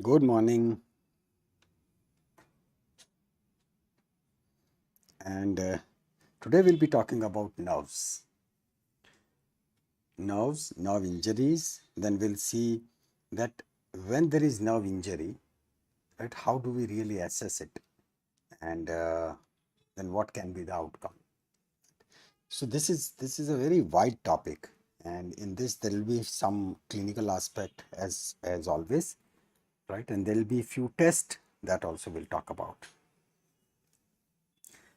Good morning, and today we'll be talking about nerve injuries. Then we'll see that when there is nerve injury, right, how do we really assess it, and then what can be the outcome. So this is a very wide topic, and in this there will be some clinical aspect as always, right, and there will be few tests that also we'll talk about.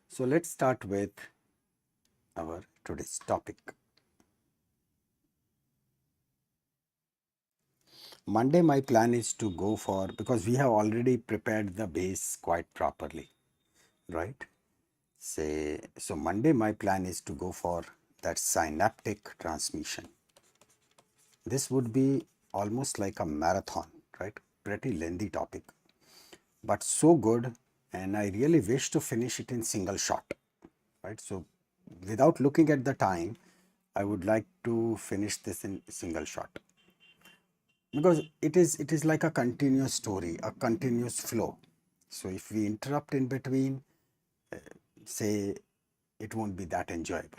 So let's start with our today's topic. Monday, my plan is to go for, because we have already prepared the base quite properly, right? So Monday, my plan is to go for that synaptic transmission. This would be almost like a marathon, right? Pretty lengthy topic, but so good, and I really wish to finish it in single shot, right? So without looking at the time, I would like to finish this in single shot, because it is like a continuous story, a continuous flow. So if we interrupt in between, say, it won't be that enjoyable.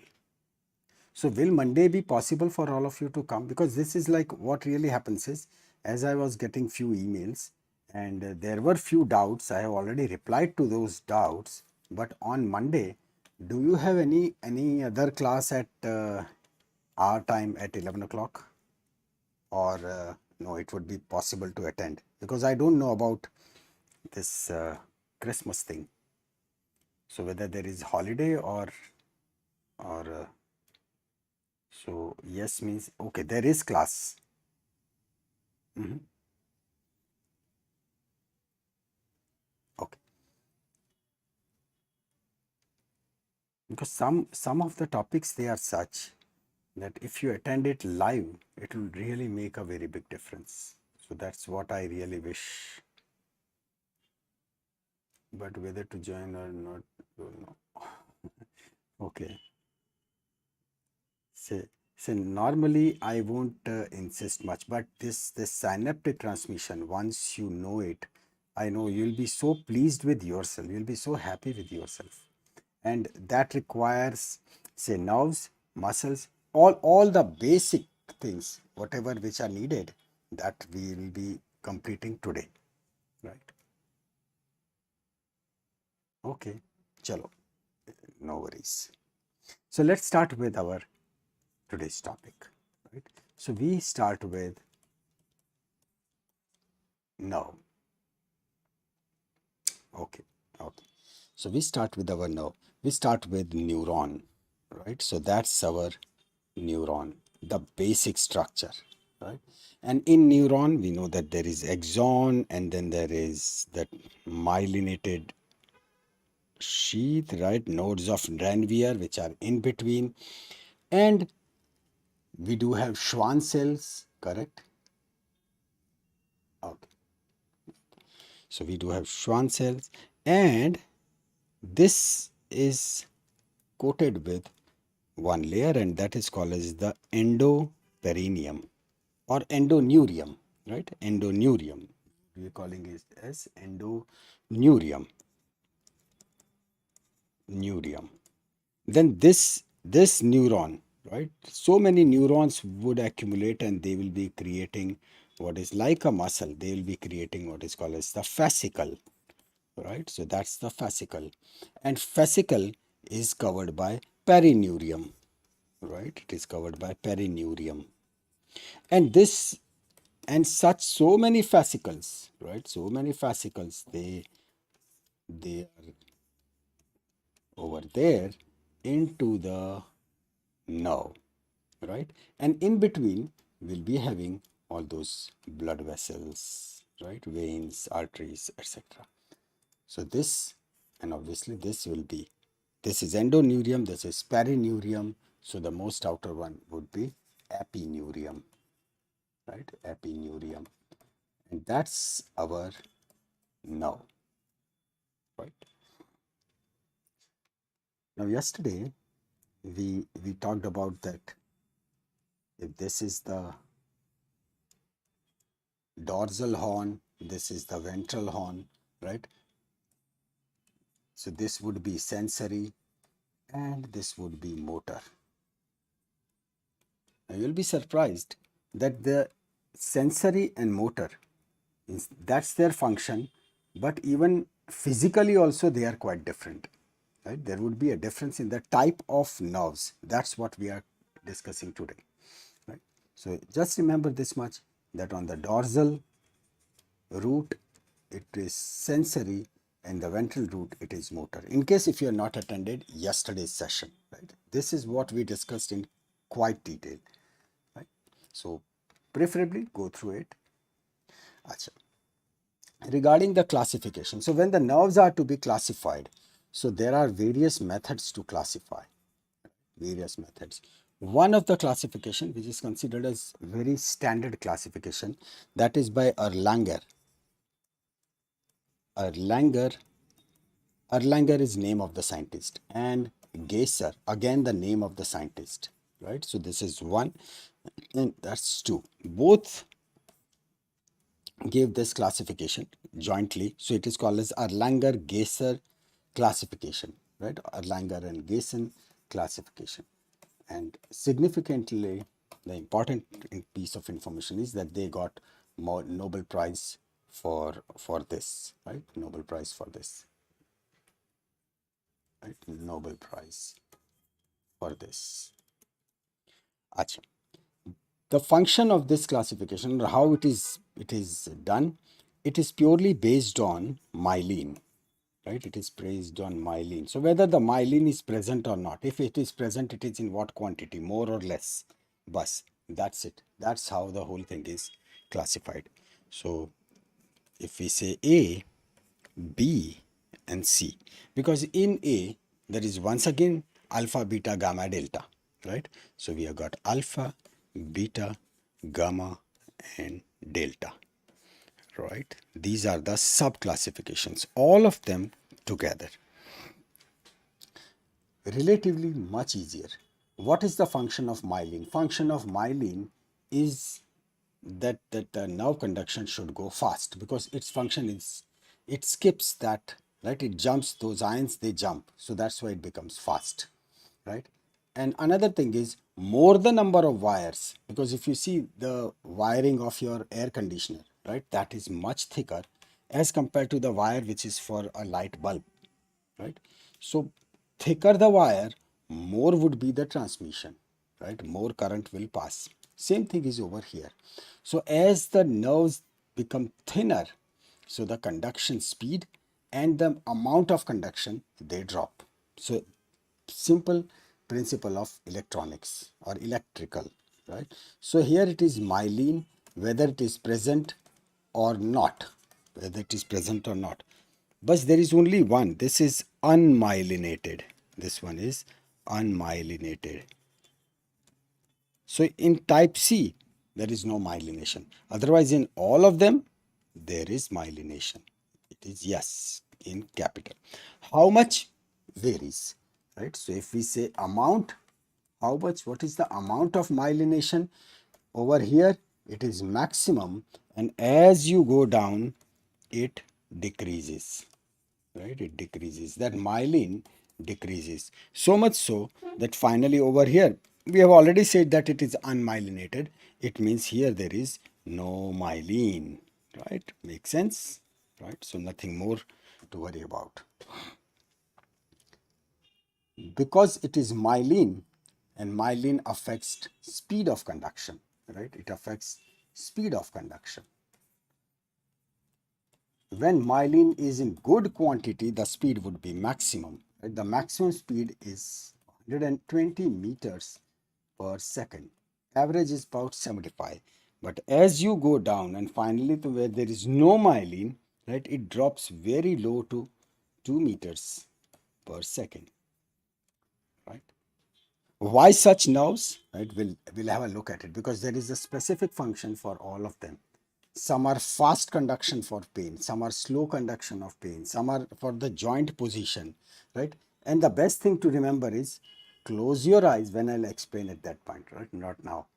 So will Monday be possible for all of you to come? Because this is like what really happens is, as I was getting few emails, and there were few doubts, I have already replied to those doubts. But on Monday, do you have any other class at our time at 11 o'clock? Or no, it would be possible to attend, because I don't know about this Christmas thing. So whether there is holiday or so yes means okay, there is class. Mhm. Okay, because some of the topics, they are such that if you attend it live, it will really make a very big difference. So that's what I really wish. But whether to join or not, don't know. Okay. So, so normally I won't insist much, but this synaptic transmission, once you know it, I know you'll be so pleased with yourself. You'll be so happy with yourself, and that requires, say, nerves, muscles, all the basic things, whatever which are needed, that we will be completing today, right? Okay, chalo, no worries. So let's start with our today's topic, right? So we start with nerve. Okay, okay. So we start with our nerve. We start with neuron, right? So that's our neuron, the basic structure, right? And in neuron, we know that there is axon, and then there is that myelinated sheath, right? Nodes of Ranvier, which are in between. And we do have Schwann cells, correct? Okay. So we do have Schwann cells, and this is coated with one layer, and that is called as the endoperineum or endoneurium, right? Endoneurium. We are calling it as endoneurium. Neurium. Then this neuron, right? So many neurons would accumulate, and they will be creating what is like a muscle. They will be creating what is called as the fascicle, right? So that's the fascicle, and fascicle is covered by perineurium, right? It is covered by perineurium, and this and such so many fascicles, right? So many fascicles, they are over there into the nerve, right? And in between, we'll be having all those blood vessels, right? Veins, arteries, etc. So this, and obviously this will be, this is endoneurium, this is perineurium. So the most outer one would be epineurium, right? Epineurium. And that's our nerve, right? Now, yesterday we talked about that if this is the dorsal horn, this is the ventral horn, right? So this would be sensory and this would be motor. Now you'll be surprised that the sensory and motor, that's their function, but even physically also they are quite different, right? There would be a difference in the type of nerves. That's what we are discussing today, right? So just remember this much, that on the dorsal root it is sensory and the ventral root it is motor. In case if you have not attended yesterday's session, right, this is what we discussed in quite detail, right? So preferably go through it. Achha. Regarding the classification, so when the nerves are to be classified, so there are various methods to classify, various methods. One of the classification which is considered as very standard classification, that is by Erlanger. Erlanger Erlanger is name of the scientist, and Gasser again the name of the scientist, right? So this is one and that's two. Both gave this classification jointly, so it is called as Erlanger-Gasser classification, right? Erlanger and Gasser classification. And significantly, the important piece of information is that they got more Nobel Prize for this, right? Nobel Prize for this, right? Nobel Prize for this. Achha. The function of this classification, or how it is done, it is purely based on myelin, right? It is based on myelin. So whether the myelin is present or not, if it is present, it is in what quantity, more or less. Bus. That's it. That's how the whole thing is classified. So if we say A, B, and C, because in A there is once again alpha, beta, gamma, delta, right? So we have got alpha, beta, gamma, and delta, right? These are the sub classifications, all of them together. Relatively much easier. What is the function of myelin? Function of myelin is that the nerve conduction should go fast, because its function is it skips that, right? It jumps those ions, they jump, so that's why it becomes fast, right? And another thing is more the number of wires, because if you see the wiring of your air conditioner, right, that is much thicker as compared to the wire which is for a light bulb, right? So thicker the wire, more would be the transmission, right? More current will pass. Same thing is over here. So as the nerves become thinner, so the conduction speed and the amount of conduction, they drop. So simple principle of electronics or electrical, right? So here it is myelin, whether it is present or not, whether it is present or not. But there is only one. This is unmyelinated. This one is unmyelinated. So in type C, there is no myelination. Otherwise, in all of them, there is myelination. It is yes in capital. How much varies, right? So if we say amount, how much, what is the amount of myelination? Over here, it is maximum, and as you go down, it decreases, right? It decreases. That myelin decreases. So much so that finally over here, we have already said that it is unmyelinated. It means here there is no myelin, right? Makes sense, right? So nothing more to worry about. Because it is myelin, and myelin affects speed of conduction, right? It affects speed of conduction. When myelin is in good quantity, the speed would be maximum. Right? The maximum speed is 120 meters per second. Average is about 75. But as you go down and finally to where there is no myelin, right, it drops very low to 2 meters per second. Right? Why such nerves? Right? We'll have a look at it, because there is a specific function for all of them. Some are fast conduction for pain, some are slow conduction of pain, some are for the joint position, right? And the best thing to remember is close your eyes when I'll explain at that point, right? Not now.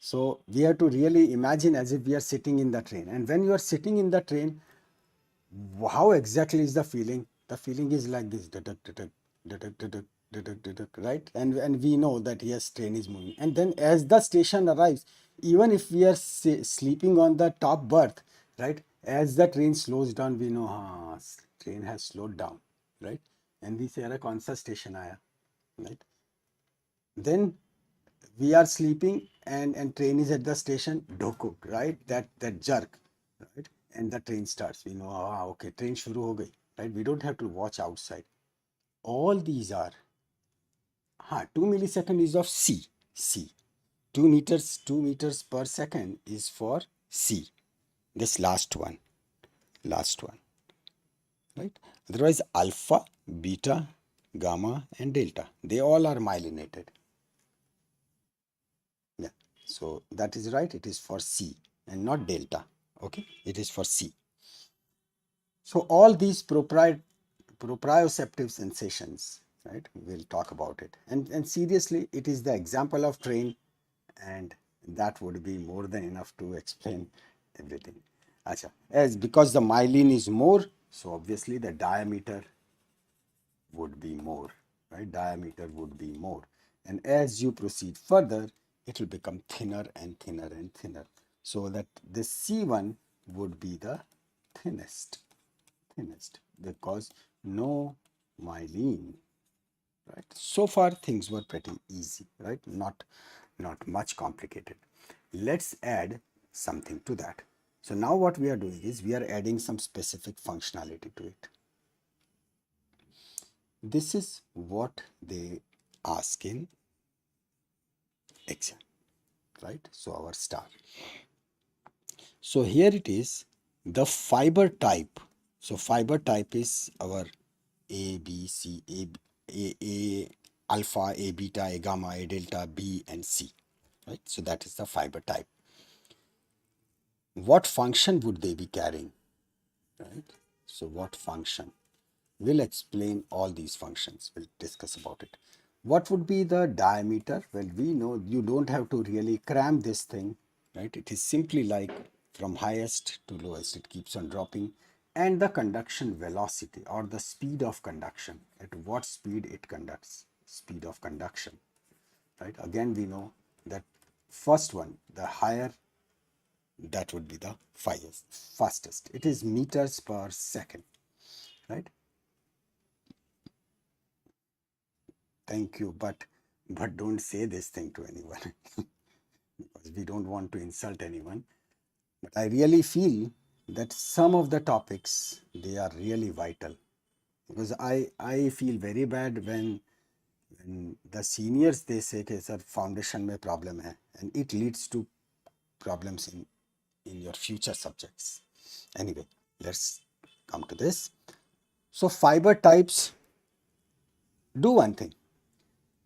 So we have to really imagine as if we are sitting in the train. And when you are sitting in the train, how exactly is the feeling? The feeling is like this, right? And we know that yes, train is moving. And then as the station arrives, even if we are sleeping on the top berth, right? As the train slows down, we know, train has slowed down, right? And we say, "Arey, kaun sa station aaya?" Right? Then we are sleeping and train is at the station, dhokuk, right? That jerk, right? And the train starts. We know, okay, train shuru ho gayi, right? We don't have to watch outside. All these are, 2 millisecond is of C. 2 meters per second is for C. This last one, right? Otherwise, alpha, beta, gamma, and delta, they all are myelinated. Yeah. So that is right. It is for C and not delta. Okay. It is for C. So all these proprioceptive sensations, right? We'll talk about it. And seriously, it is the example of train, and that would be more than enough to explain everything. Acha. As because the myelin is more, so obviously the diameter would be more, right? Diameter would be more. And as you proceed further, it will become thinner and thinner and thinner. So that the C1 would be the thinnest, because no myelin, right? So far things were pretty easy, right? Not much complicated. Let's add something to that. So now what we are doing is we are adding some specific functionality to it. This is what they ask in exam, right? So our star. So here it is, the fiber type. So fiber type is our A, B, C, A alpha, A beta, A gamma, A delta, B and C, right? So that is the fiber type. What function would they be carrying, right? So what function? We'll explain all these functions. We'll discuss about it. What would be the diameter? Well, we know you don't have to really cram this thing, right? It is simply like from highest to lowest, it keeps on dropping. And the conduction velocity or the speed of conduction, at what speed it conducts, speed of conduction, right? Again, we know that first one, the higher, that would be the fastest. It is meters per second, right? Thank you, but don't say this thing to anyone because we don't want to insult anyone. But I really feel that some of the topics, they are really vital, because I feel very bad when the seniors they say कि sir foundation में problem है, and it leads to problems in your future subjects. Anyway, let's come to this. So fiber types, do one thing.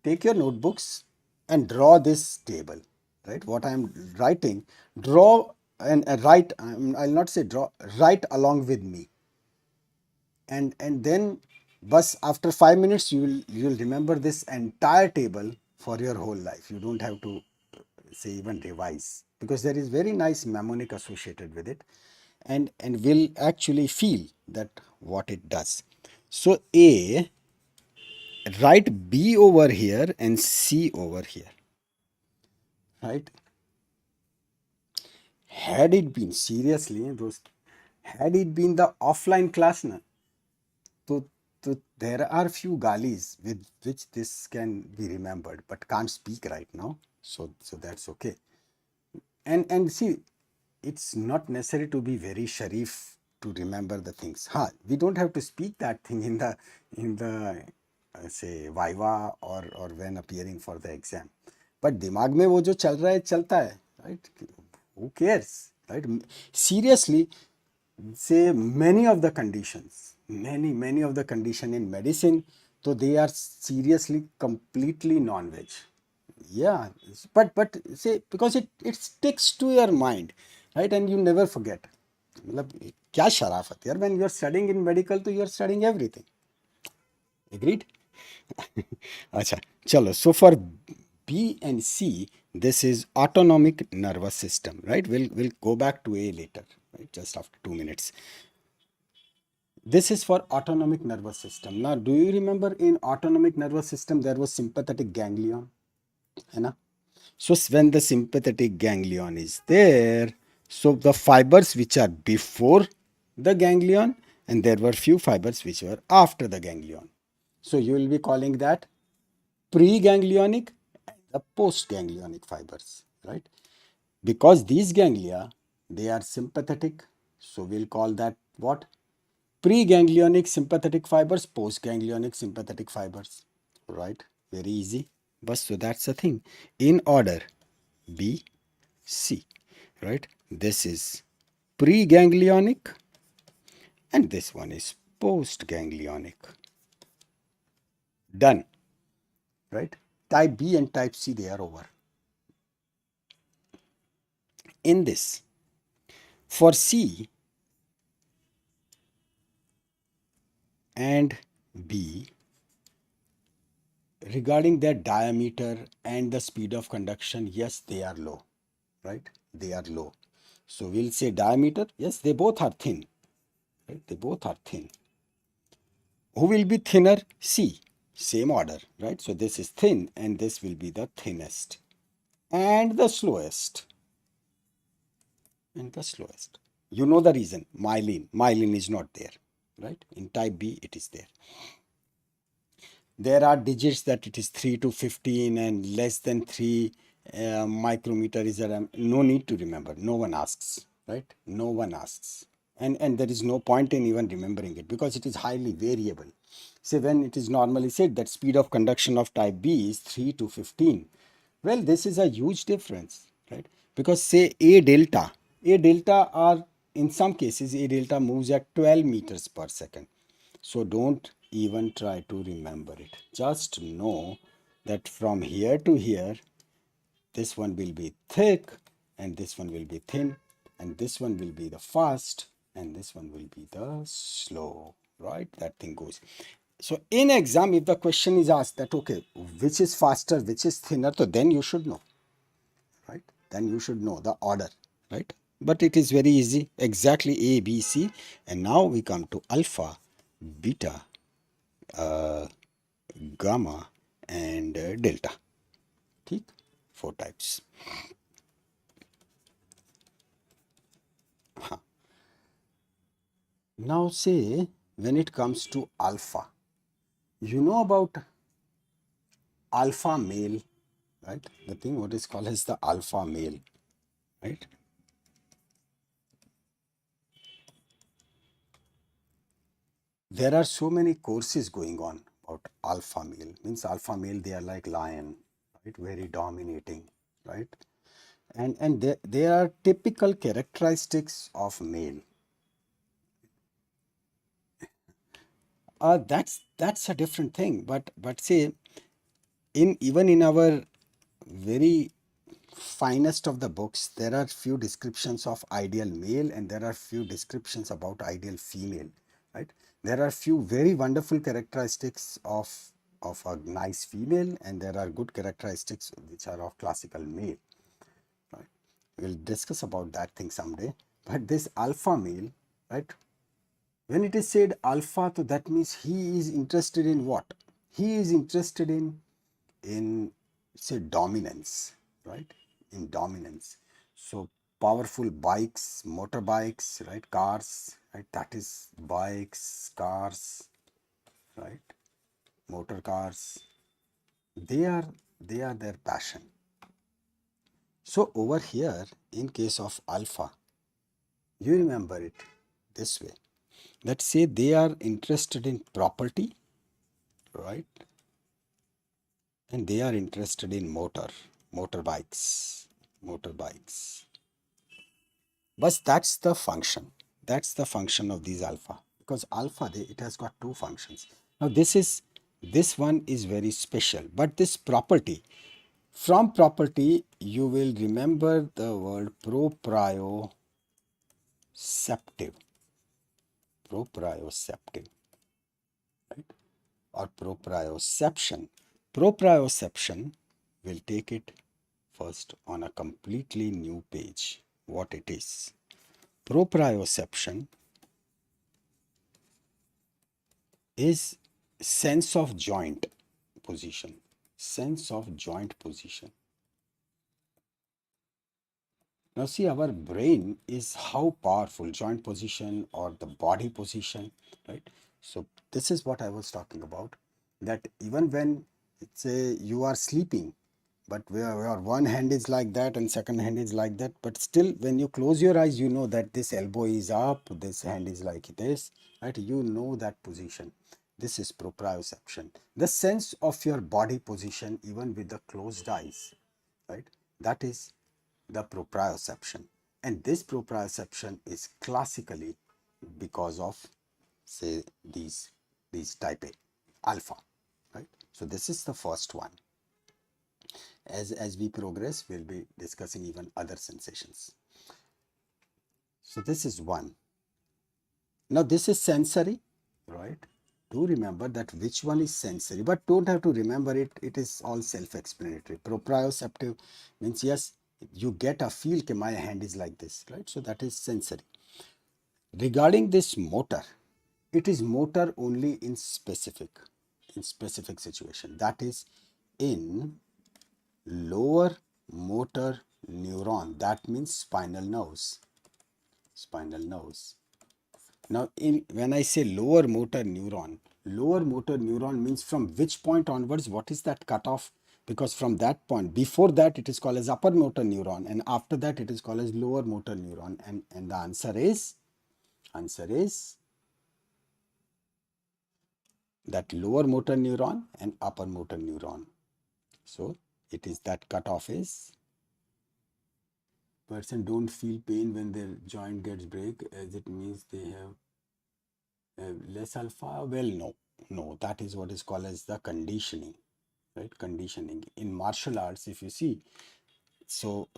Take your notebooks and draw this table, right? What I'm writing, draw and write. I'll not say draw, write along with me, and then, bus after 5 minutes, you'll remember this entire table for your whole life. You don't have to say even revise, because there is very nice mnemonic associated with it, and will actually feel that what it does. So A, write B over here and C over here, right? Had it been, seriously, those, had it been the offline class, na, so there are few galis with which this can be remembered, but can't speak right now. So that's okay. And see, it's not necessary to be very sharif to remember the things. We don't have to speak that thing in the say viva or when appearing for the exam. But दिमाग में वो जो चल रहा है चलता है, right? Who cares, right? Seriously, say many of the condition in medicine, so they are seriously completely non-veg. Yeah, but say because it sticks to your mind, right? And you never forget. मतलब क्या शराफत यार, when you are studying in medical, तो you are studying everything. Agreed? अच्छा, चलो. So for B and C, This is autonomic nervous system, right? We'll go back to A later, right? Just after 2 minutes. This is for autonomic nervous system. Now, do you remember in autonomic nervous system there was sympathetic ganglion? है ना? So when the sympathetic ganglion is there, so the fibers which are before the ganglion, and there were few fibers which were after the ganglion. So you will be calling that preganglionic and the postganglionic fibers, right? Because these ganglia, they are sympathetic, so we'll call that what? Preganglionic sympathetic fibers, postganglionic sympathetic fibers, right? Very easy. But so that's the thing. In order B, C, right? This is preganglionic and this one is postganglionic. Done, right? Type B and type C, they are over. In this, for C and B, regarding their diameter and the speed of conduction, yes, they are low, right? They are low. So we'll say diameter, yes, they both are thin, right? They both are thin. Who will be thinner? C. Same order, right? So this is thin and this will be the thinnest and the slowest. And the slowest. You know the reason. Myelin. Myelin is not there, right? In type B, it is there. There are digits that it is 3 to 15 and less than 3 micrometer is there. No need to remember. No one asks, right? No one asks. And there is no point in even remembering it because it is highly variable. Say when it is normally said that speed of conduction of type B is 3 to 15. Well, this is a huge difference, right? Because say A delta are in some cases A delta moves at 12 meters per second. So don't even try to remember it. Just know that from here to here, this one will be thick and this one will be thin and this one will be the fast and this one will be the slow, right? That thing goes. So in exam, if the question is asked that, okay, which is faster, which is thinner, so then you should know, right? Then you should know the order, right? But it is very easy, exactly A, B, C. And now we come to alpha, beta, gamma and delta. ठीक? 4 types. Now say when it comes to alpha, you know about alpha male, right? The thing what is called as the alpha male, right? There are so many courses going on about alpha male. Means alpha male, they are like lion, right? Very dominating, right? And there are typical characteristics of male. That's a different thing. But say in even in our very finest of the books, there are few descriptions of ideal male and there are few descriptions about ideal female, right? There are few very wonderful characteristics of a nice female and there are good characteristics which are of classical male, right? We'll discuss about that thing someday. But this alpha male, right? When it is said alpha, so that means he is interested in what? He is interested in say dominance, right? In dominance. So powerful bikes, motorbikes, right? Cars, right? That is bikes, cars, right? Motor cars. They are their passion. So over here, in case of alpha, you remember it this way. Let's say they are interested in property, right? And they are interested in motorbikes. But that's the function. That's the function of these alpha. Because alpha, it has got two functions. Now this one is very special. But this property, from property, you will remember the word proprioceptive. Proprioceptive, right? Or proprioception. Proprioception, we'll take it first on a completely new page what it is. Proprioception is sense of joint position. Sense of joint position. Now see, our brain is how powerful joint position or the body position, right? So this is what I was talking about, that even when say you are sleeping, but where one hand is like that and second hand is like that, but still when you close your eyes, you know that this elbow is up, this hand is like this, right? You know that position. This is proprioception. The sense of your body position even with the closed eyes, right? That is the proprioception. And this proprioception is classically because of say these type A alpha, right? So this is the first one. As we progress, we'll be discussing even other sensations. So this is one. Now this is sensory, right? Do remember that which one is sensory, but don't have to remember it. It is all self-explanatory. Proprioceptive means yes, you get a feel that my hand is like this, right? So that is sensory. Regarding this motor, it is motor only in specific situation. That is in lower motor neuron. That means spinal nerves. Spinal nerves. Now, when I say lower motor neuron means from which point onwards, what is that cutoff? Because from that point, before that, it is called as upper motor neuron, and after that, it is called as lower motor neuron. And the answer is that lower motor neuron and upper motor neuron. So it is that cutoff is person don't feel pain when their joint gets break, as it means they have less alpha. Well, no, that is what is called as the conditioning, right? Conditioning in martial arts, if you see, so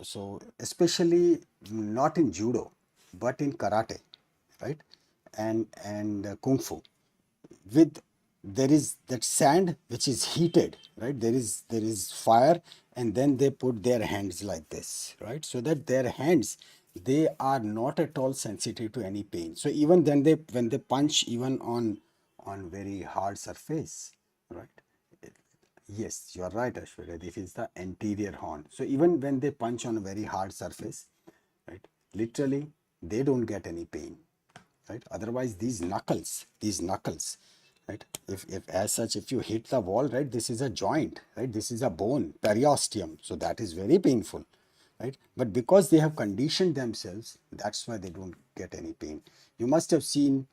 especially not in judo, but in karate, right? And kung fu, with there is that sand which is heated, right? There is fire, and then they put their hands like this, right? So that their hands, they are not at all sensitive to any pain. So even then when they punch even on very hard surface, right? Yes, you are right, Ashwarya. This is the anterior horn. So even when they punch on a very hard surface, right, literally they don't get any pain, right? Otherwise, these knuckles, right? If as such, if you hit the wall, right, this is a joint, right? This is a bone, periosteum. So that is very painful, right? But because they have conditioned themselves, that's why they don't get any pain. You must have seen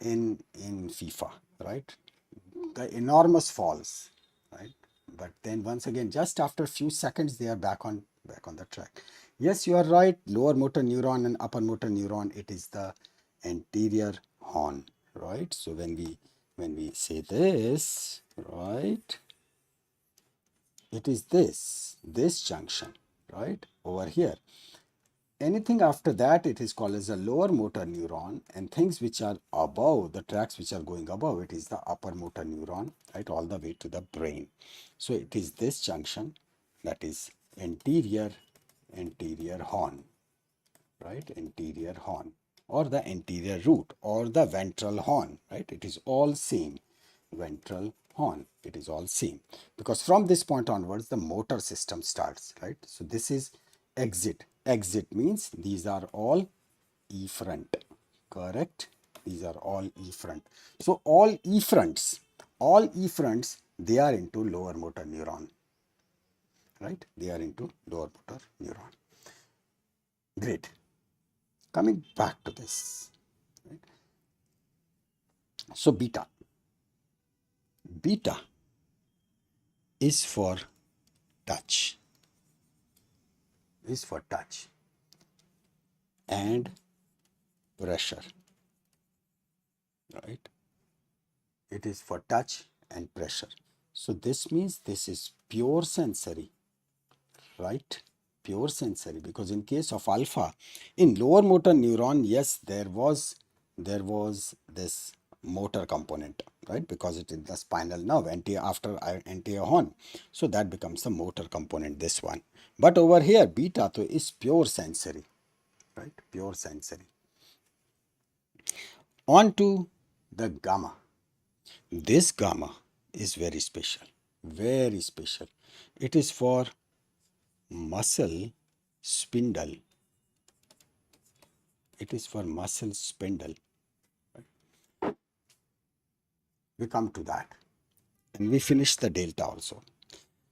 in FIFA, right? The enormous falls, right? But then once again, just after a few seconds, they are back on the track. Yes, you are right. Lower motor neuron and upper motor neuron, it is the anterior horn, right? So when we say this, right, it is this junction, right, over here. Anything after that, it is called as a lower motor neuron, and things which are above, the tracks which are going above, it is the upper motor neuron, right, all the way to the brain. So it is this junction, that is anterior horn, right, anterior horn, or the anterior root, or the ventral horn, right? It is all same. Ventral horn, it is all same, because from this point onwards the motor system starts, right? So this is exit means these are all efferent, correct? These are all efferent. So all efferents, they are into lower motor neuron, right? They are into lower motor neuron. Great. Coming back to this, right? So beta is for touch, and pressure, right? It is for touch and pressure. So this means this is pure sensory, right? Pure sensory, because in case of alpha, in lower motor neuron, yes, there was this motor component, right? Because it is the spinal nerve after anterior horn. So that becomes the motor component, this one. But over here, beta to is pure sensory, right? Pure sensory. On to the gamma. This gamma is very special, very special. It is for muscle spindle. It is for muscle spindle. We come to that and we finish the delta also.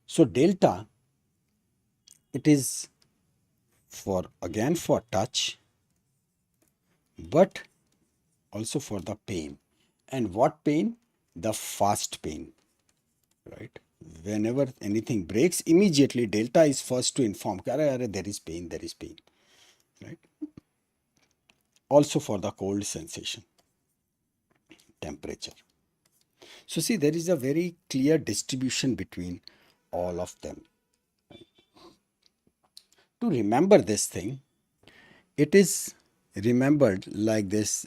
So delta, it is for again for touch, but also for the pain. And what pain? The fast pain, right? Whenever anything breaks, immediately delta is first to inform, there is pain, there is pain, right? Also for the cold sensation, temperature. So see, there is a very clear distribution between all of them. To remember this thing, it is remembered like this.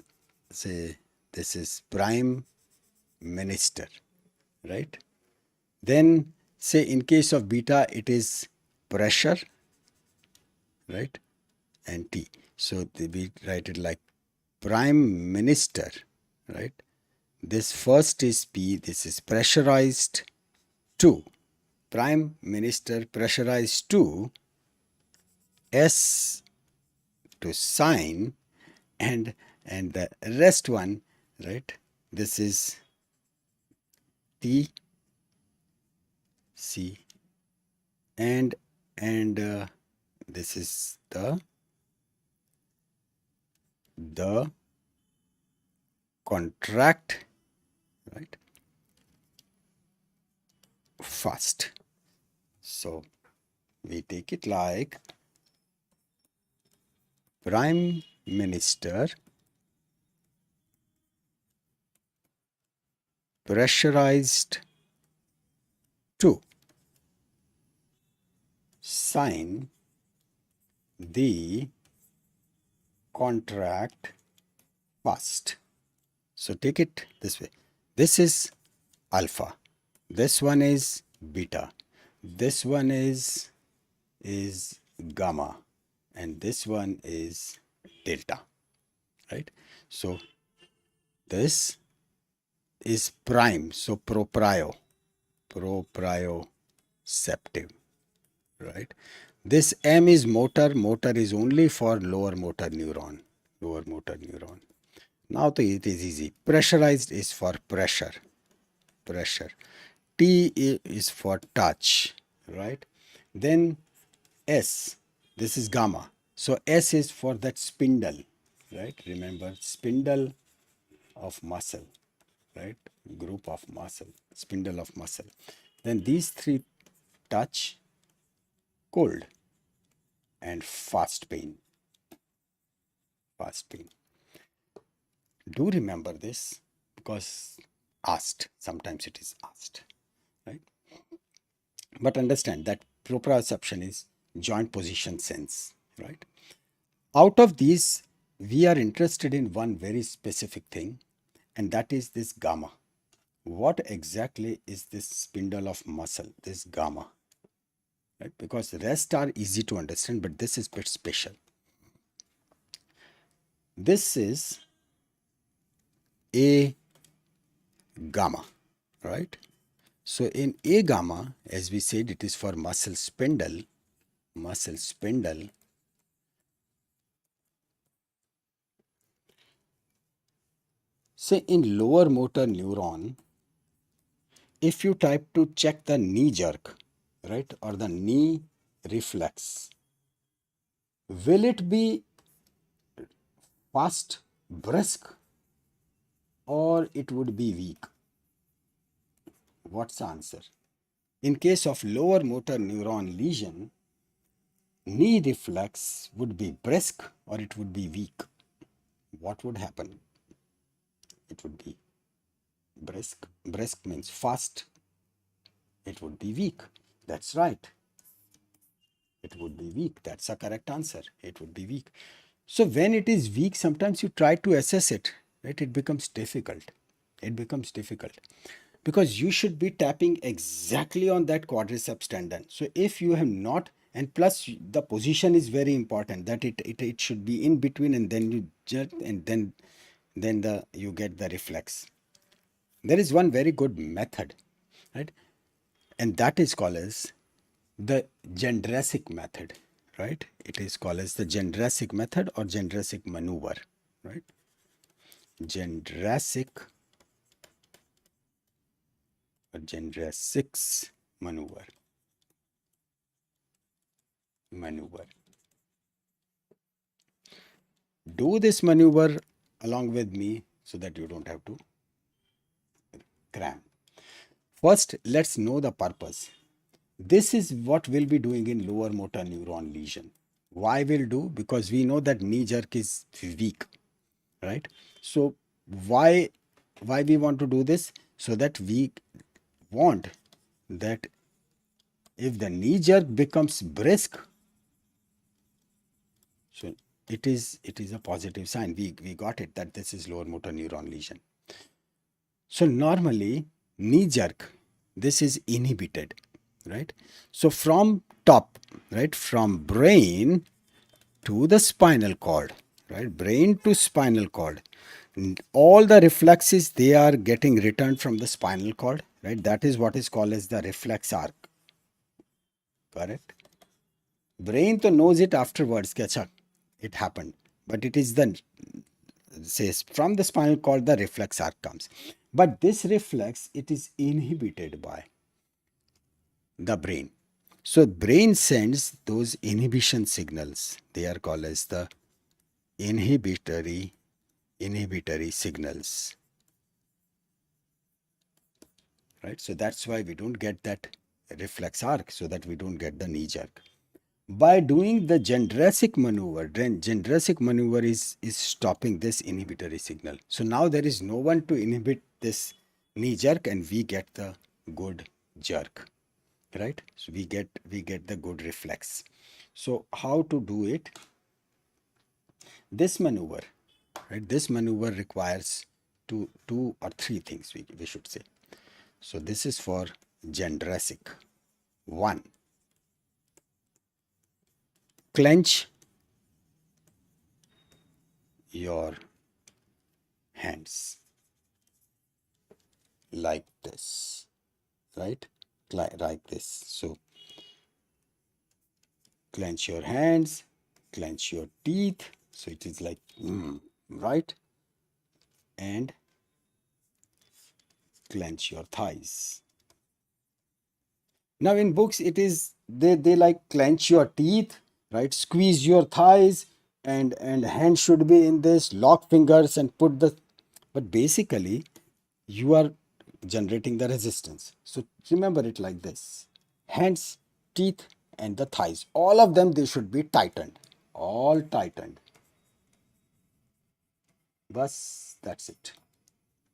Say, this is prime minister, right? Then say in case of beta, it is pressure, right? And T. So we write it like prime minister, right? This first is P, this is pressurized 2. Prime minister pressurized 2, S to sign, and the rest one, right? This is T, C, and this is the contract, right? Fast. So we take it like prime minister pressurized 2, sign the contract fast. So take it this way. This is alpha. This one is beta. This one is gamma. And this one is delta. Right? So this is prime. So proprioceptive. Right? This M is motor. Motor is only for lower motor neuron. Lower motor neuron. Now it is easy. Pressurized is for pressure. Pressure. T is for touch. Right? Then S. This is gamma. So S is for that spindle. Right? Remember, spindle of muscle. Right? Group of muscle. Spindle of muscle. Then these three touch, cold, and fast pain. Fast pain. Do remember this because asked, sometimes it is asked, right? But understand that proprioception is joint position sense, right? Out of these, we are interested in one very specific thing, and that is this gamma. What exactly is this spindle of muscle, this gamma? Right? Because the rest are easy to understand, but this is a bit special. This is a gamma, right? So in A gamma, as we said, it is for muscle spindle. Muscle spindle. Say in lower motor neuron, if you type to check the knee jerk, right, or the knee reflex, will it be fast, brisk, or it would be weak? What's the answer? In case of lower motor neuron lesion, knee reflex would be brisk or it would be weak. What would happen? It would be brisk. Brisk means fast. It would be weak. That's right. It would be weak. That's a correct answer. It would be weak. So when it is weak, sometimes you try to assess it, right? It becomes difficult. It becomes difficult because you should be tapping exactly on that quadriceps tendon. So if you have not, and plus the position is very important, that it should be in between, and then you jerk, and then the you get the reflex. There is one very good method, right? And that is called as the Jendrassik method, right? It is called as the Jendrassik method or Jendrassik maneuver, right? Jendrassik or Jendrassik's maneuver. Do this maneuver along with me so that you don't have to cram. First, let's know the purpose. This is what we'll be doing in lower motor neuron lesion. Why we'll do? Because we know that knee jerk is weak, right? So why we want to do this? So that we want that if the knee jerk becomes brisk, so it is a positive sign. We got it that this is lower motor neuron lesion. So normally knee jerk, this is inhibited, right? So from top, right, from brain to the spinal cord, right, brain to spinal cord, all the reflexes, they are getting returned from the spinal cord, right? That is what is called as the reflex arc, correct? Brain to knows it afterwards, it happened, but it is the says from the spinal cord the reflex arc comes, but this reflex, it is inhibited by the brain. So brain sends those inhibition signals. They are called as the inhibitory signals, right? So that's why we don't get that reflex arc, so that we don't get the knee jerk. By doing the Jendrassik maneuver, Jendrassik maneuver is stopping this inhibitory signal. So now there is no one to inhibit this knee jerk, and we get the good jerk, right? So we get the good reflex. So how to do it? This maneuver, right? This maneuver requires two or three things, we should say. So this is for Jendrassik. One, clench your hands like this, right? Like this. So clench your hands, clench your teeth. So it is like, right? And clench your thighs. Now in books, it is, they like clench your teeth, right? Squeeze your thighs, and hand should be in this, lock fingers and put the, but basically you are generating the resistance. So remember it like this: hands, teeth, and the thighs. All of them, they should be tightened. All tightened. Bas, that's it.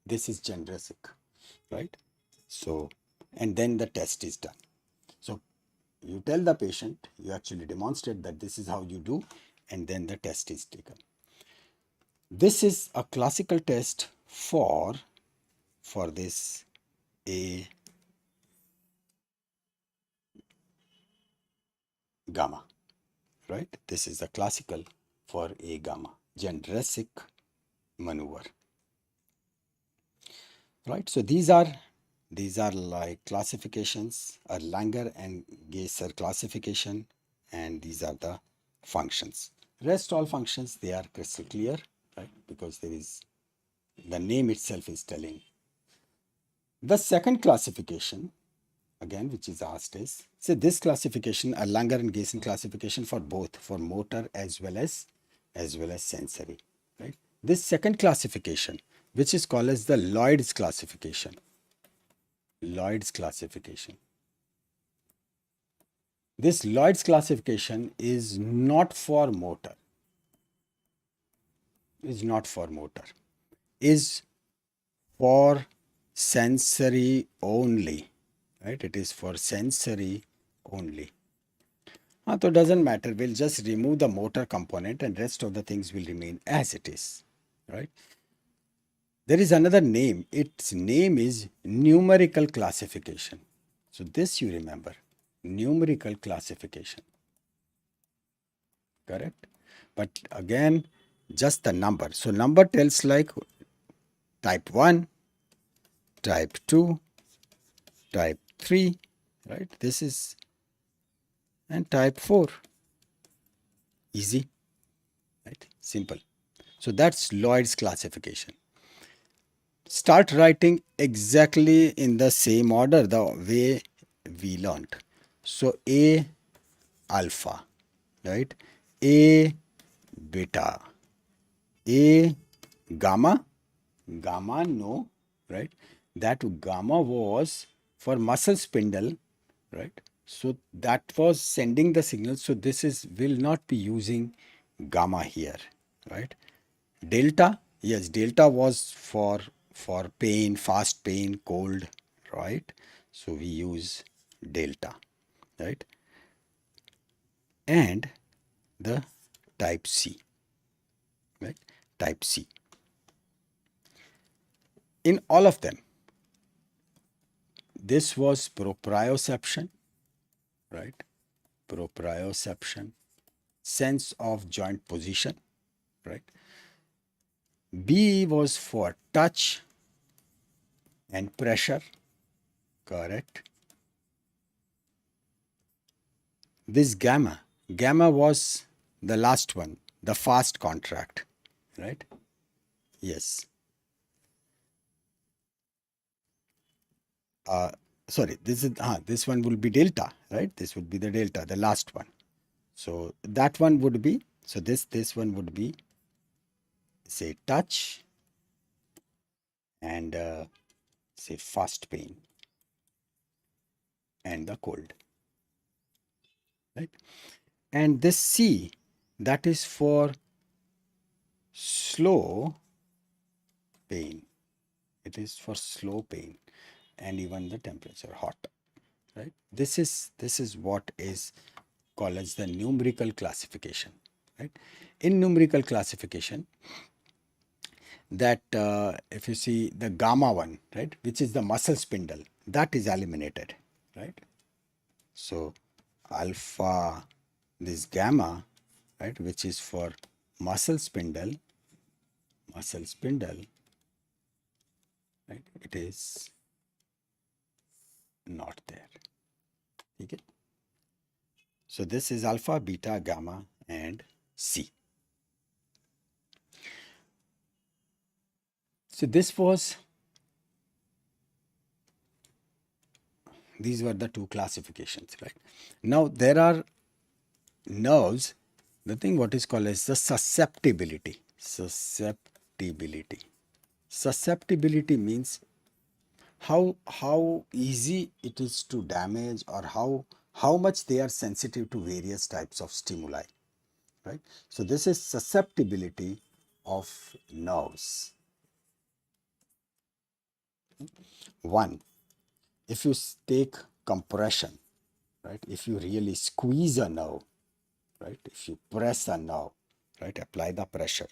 This is Jendrassik, right? So, and then the test is done. So you tell the patient, you actually demonstrate that this is how you do, and then the test is taken. This is a classical test for this A gamma, right? This is the classical for A gamma, Jendrassik maneuver, right? So these are like classifications, Erlanger and Gasser classification, and these are the functions. Rest all functions, they are crystal clear, right? Because there is, the name itself is telling. The second classification, again, which is asked is, so this classification, Erlanger and Gasser classification, for both, for motor as well as sensory, right? This second classification, which is called as the Lloyd's classification. Lloyd's classification. This Lloyd's classification is not for motor. Is not for motor. Is for sensory only. Right? It is for sensory only. So it doesn't matter. We'll just remove the motor component, and rest of the things will remain as it is. Right? There is another name. Its name is numerical classification. So this you remember, numerical classification, correct? But again, just the number. So number tells like type 1, type 2, type 3, right? This is, and type 4. Easy, right? Simple. So that's Lloyd's classification. Start writing exactly in the same order, the way we learned. So A alpha, right? A beta, A gamma, gamma no, right? That gamma was for muscle spindle, right? So that was sending the signal. So this is will not be using gamma here, right? Delta, yes, delta was for pain, fast pain, cold, right? So we use delta, right? And the type C, right? Type C. In all of them, this was proprioception, right? Proprioception, sense of joint position, right? B was for touch and pressure, correct? This gamma, gamma was the last one, the fast contract, right? Yes. Uh, Sorry, this one will be delta, right? This would be the delta, the last one. So that one would be, so this one would be, say, touch and say fast pain and the cold, right? And this C, that is for slow pain. It is for slow pain and even the temperature hot, right? This is what is called as the numerical classification, right? In numerical classification, that if you see the gamma one, right, which is the muscle spindle, that is eliminated, right? So alpha, this gamma, right, which is for muscle spindle, right, it is not there. Okay. So this is alpha, beta, gamma, and C. So these were the two classifications, right? Now there are nerves, the thing what is called as the susceptibility. Susceptibility means how easy it is to damage, or how much they are sensitive to various types of stimuli, right? So this is susceptibility of nerves. One, if you take compression, right? If you really squeeze a nerve, right? If you press a nerve, right? Apply the pressure.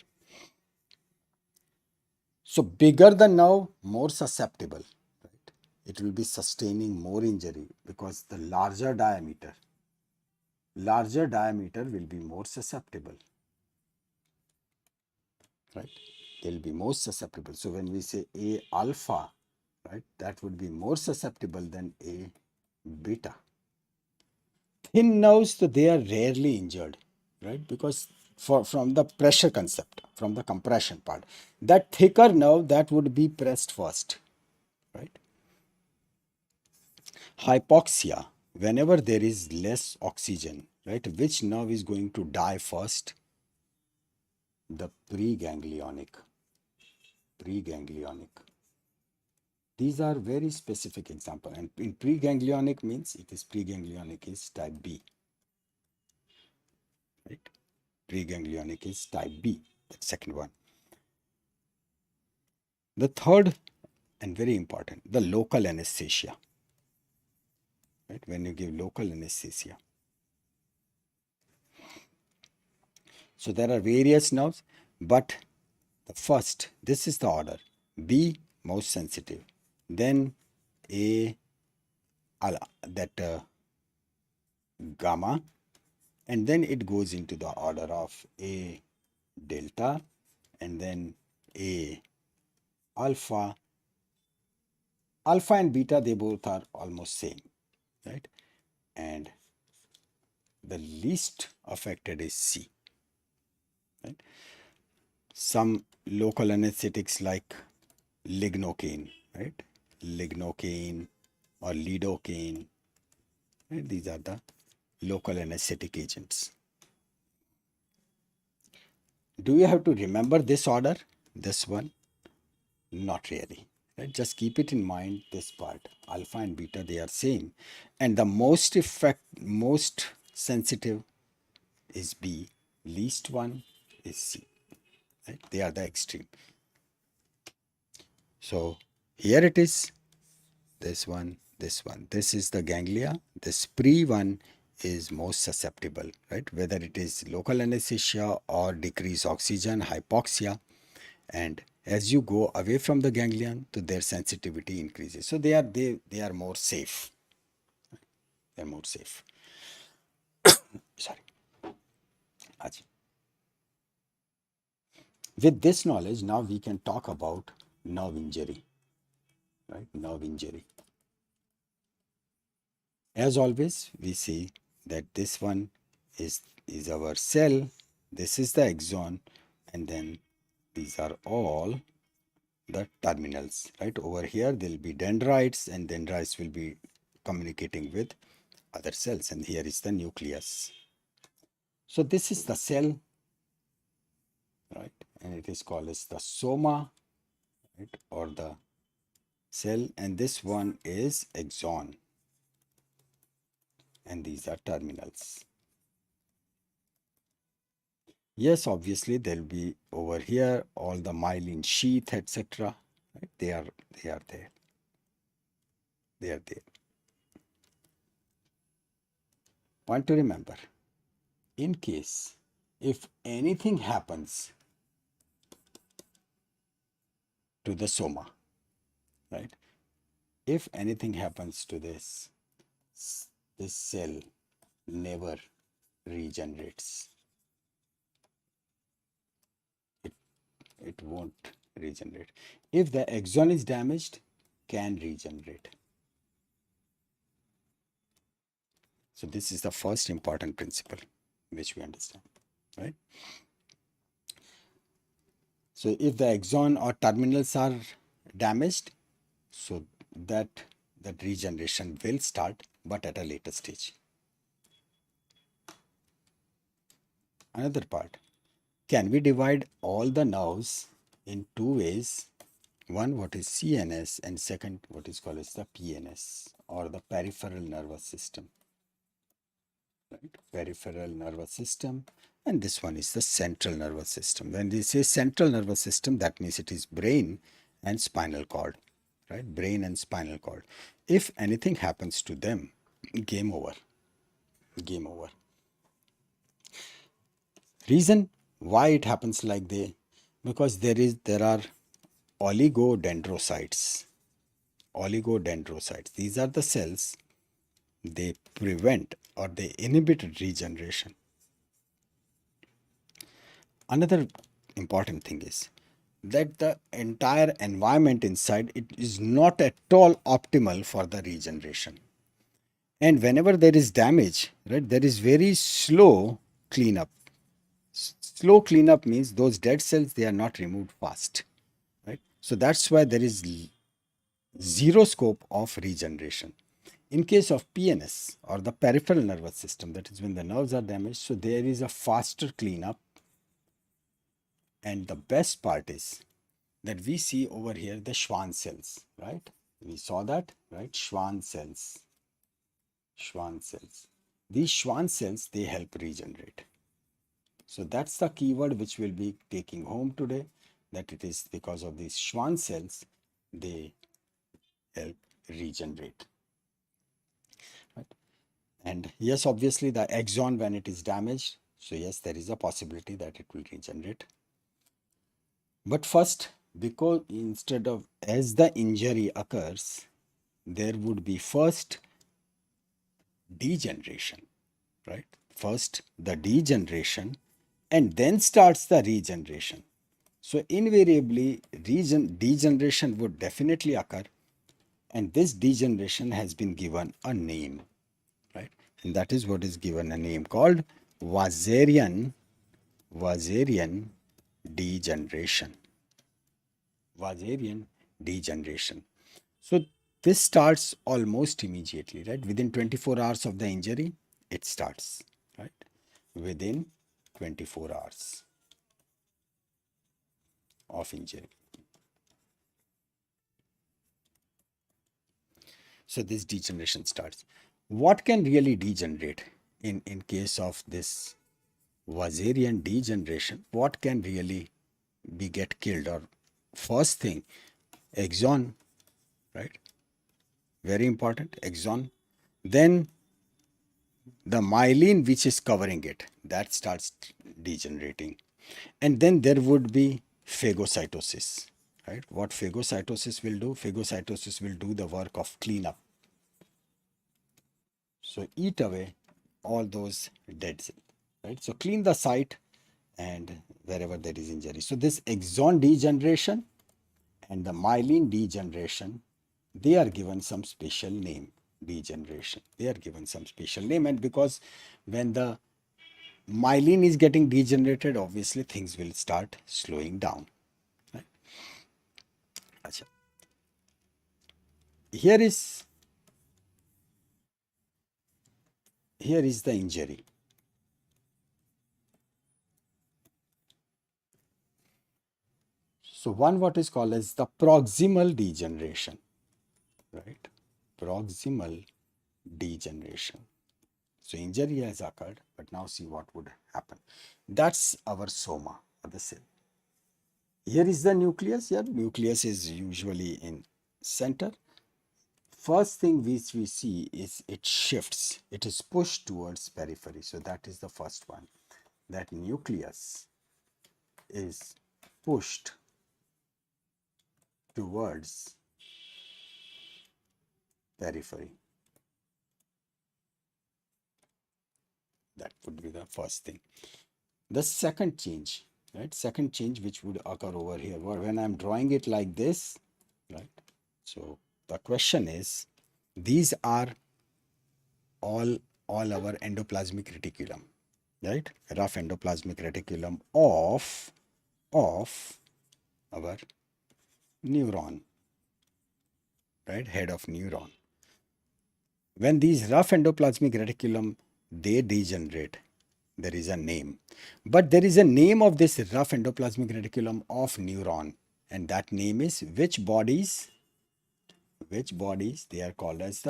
So bigger the nerve, more susceptible, right? It will be sustaining more injury because the larger diameter will be more susceptible, right? They'll be more susceptible. So when we say A alpha, right, that would be more susceptible than A beta. Thin nerves, so they are rarely injured, right? Because from the pressure concept, from the compression part, that thicker nerve that would be pressed first, right? Hypoxia, whenever there is less oxygen, right? Which nerve is going to die first? The preganglionic. These are very specific example, and in preganglionic means it is preganglionic is type B, right? Preganglionic is type B, the second one. The third and very important, the local anesthesia, right? When you give local anesthesia. So there are various nerves, but the first, this is the order. B most sensitive, then A that gamma, and then it goes into the order of A delta, and then A alpha. Alpha and beta, they both are almost same, right? And the least affected is C, right? Some local anesthetics like lignocaine, right? Lignocaine or lidocaine, right? These are the local anesthetic agents. Do you have to remember this order? This one? Not really. Right? Just keep it in mind, this part. Alpha and beta, they are same. And the most sensitive is B. Least one is C. Right? They are the extreme. So here it is. This one, this one. This is the ganglia. This pre one is most susceptible, right? Whether it is local anesthesia or decreased oxygen, hypoxia, and as you go away from the ganglion, to their sensitivity increases. So they are more safe. They're more safe. Sorry. Aji. With this knowledge, now we can talk about nerve injury, right? Nerve injury. As always, we see that this one is our cell, this is the axon, and then these are all the terminals, right? Over here, there'll be dendrites, and dendrites will be communicating with other cells, and here is the nucleus. So this is the cell, right? And it is called as the soma, right? Or the cell, and this one is axon, and these are terminals. Yes, obviously there'll be over here all the myelin sheath, etc. Right? They are there. They are there. Point to remember, in case if anything happens to the soma, right? If anything happens to this cell never regenerates. It won't regenerate. If the axon is damaged, can regenerate. So this is the first important principle which we understand, right? So if the axon or terminals are damaged, so that regeneration will start, but at a later stage. Another part, can we divide all the nerves in two ways? One, what is CNS, and second, what is called as the PNS, or the peripheral nervous system. Right? Peripheral nervous system, and this one is the central nervous system. When they say central nervous system, that means it is brain and spinal cord, right? Brain and spinal cord. If anything happens to them, game over. Game over. Reason why it happens like because there are oligodendrocytes. Oligodendrocytes. These are the cells, they prevent or they inhibit regeneration. Another important thing is that the entire environment inside it is not at all optimal for the regeneration. And whenever there is damage, right, there is very slow cleanup. Slow cleanup means those dead cells, they are not removed fast, right? So that's why there is zero scope of regeneration. In case of PNS or the peripheral nervous system, that is when the nerves are damaged, so there is a faster cleanup. And the best part is that we see over here the Schwann cells, right? We saw that, right? Schwann cells. Schwann cells. These Schwann cells, they help regenerate. So that's the keyword which we'll be taking home today, that it is because of these Schwann cells, they help regenerate. Right? And yes, obviously the axon, when it is damaged, so yes, there is a possibility that it will regenerate. But first, because instead of as the injury occurs, there would be first degeneration, right? First the degeneration and then starts the regeneration. So invariably degeneration would definitely occur, and this degeneration has been given a name, right? And that is what is given a name called Wasarian degeneration. Wasarian degeneration. So this starts almost immediately, right? Within 24 hours of the injury, it starts, right? Within 24 hours of injury. So this degeneration starts. What can really degenerate in case of this Wasarian degeneration? What can really be get killed? Or first thing, axon, right? Very important, axon. Then the myelin which is covering it, that starts degenerating. And then there would be phagocytosis, right? What phagocytosis will do? Phagocytosis will do the work of cleanup. So eat away all those dead cells, right? So clean the site and wherever there is injury. So this axon degeneration and the myelin degeneration, they are given some special name. Degeneration, they are given some special name, and because when the myelin is getting degenerated, obviously things will start slowing down, right? Achha. Here is the injury. So one what is called as the proximal degeneration, right? Proximal degeneration. So injury has occurred, but now see what would happen. That's our soma of the cell. Here is the nucleus. Here, nucleus is usually in center. First thing which we see is it shifts. It is pushed towards periphery. So that is the first one. That nucleus is pushed towards periphery. That would be the first thing. The second change, right? Second change which would occur over here, when I'm drawing it like this, right? So the question is, these are all our endoplasmic reticulum, right? Rough endoplasmic reticulum of our neuron, right? Head of neuron. When these rough endoplasmic reticulum, they degenerate, there is a name. But there is a name of this rough endoplasmic reticulum of neuron, and that name is which bodies? Which bodies? They are called as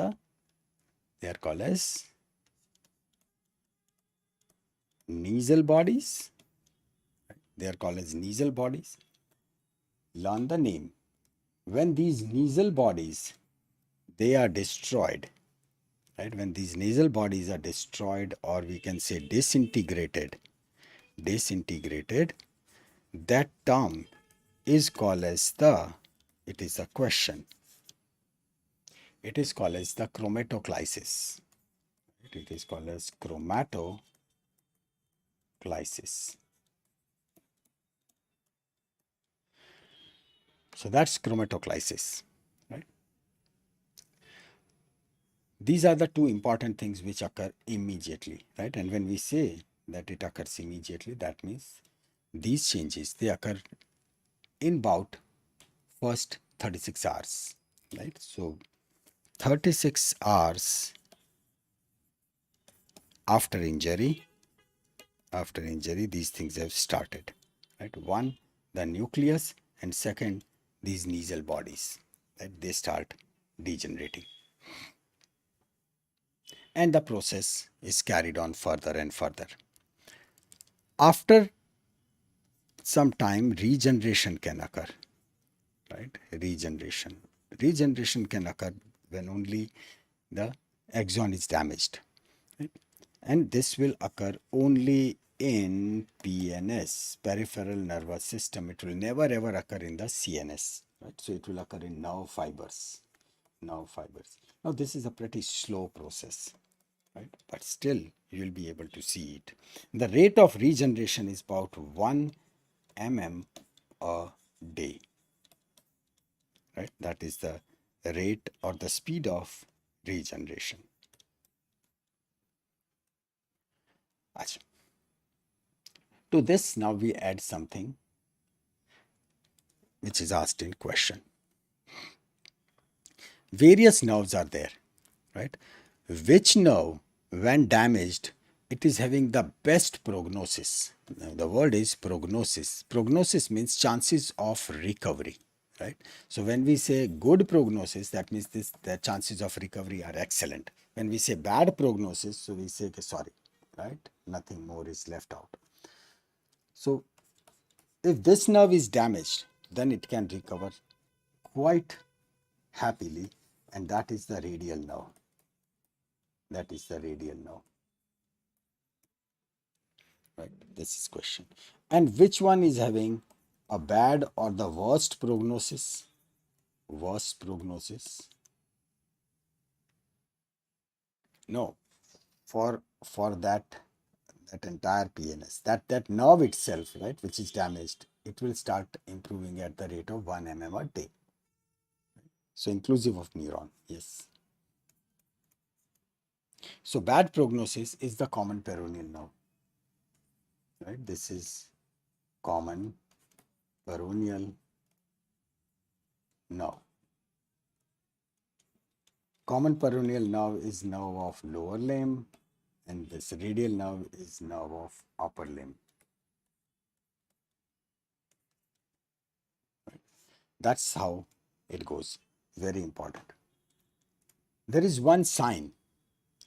nasal bodies. They are called as nasal bodies. Learn the name. When these nasal bodies, they are destroyed, right? When these nasal bodies are destroyed, or we can say disintegrated, that term is called as it is a question. It is called as the chromatoclysis. It is called as chromatoclysis. So that's chromatoclysis, right? These are the two important things which occur immediately, right? And when we say that it occurs immediately, that means these changes, they occur in about first 36 hours, right? So 36 hours after injury, these things have started, right? One, the nucleus, and second, these nasal bodies, right? They start degenerating. And the process is carried on further and further. After some time, regeneration can occur, right? Regeneration can occur when only the axon is damaged, right? And this will occur only in PNS, peripheral nervous system. It will never ever occur in the CNS, right? So it will occur in nerve fibers. Nerve fibers. Now this is a pretty slow process, right? But still you will be able to see it. The rate of regeneration is about 1 mm a day, right? That is the rate or the speed of regeneration. Achha. To this now we add something which is asked in question. Various nerves are there, right? Which nerve, when damaged, it is having the best prognosis. Now, the word is prognosis. Prognosis means chances of recovery, right? So when we say good prognosis, that means the chances of recovery are excellent. When we say bad prognosis, so we say sorry, right? Nothing more is left out. So if this nerve is damaged, then it can recover quite happily, and that is the radial nerve. That is the radial nerve. Right, this is question. And which one is having a bad or the worst prognosis? Worst prognosis? No, for that entire PNS, that nerve itself, right, which is damaged, it will start improving at the rate of 1 mm a day. So inclusive of neuron, yes. So bad prognosis is the common peroneal nerve, right? This is common peroneal nerve. Common peroneal nerve is nerve of lower limb, and this radial nerve is nerve of upper limb. That's how it goes. Very important. There is one sign.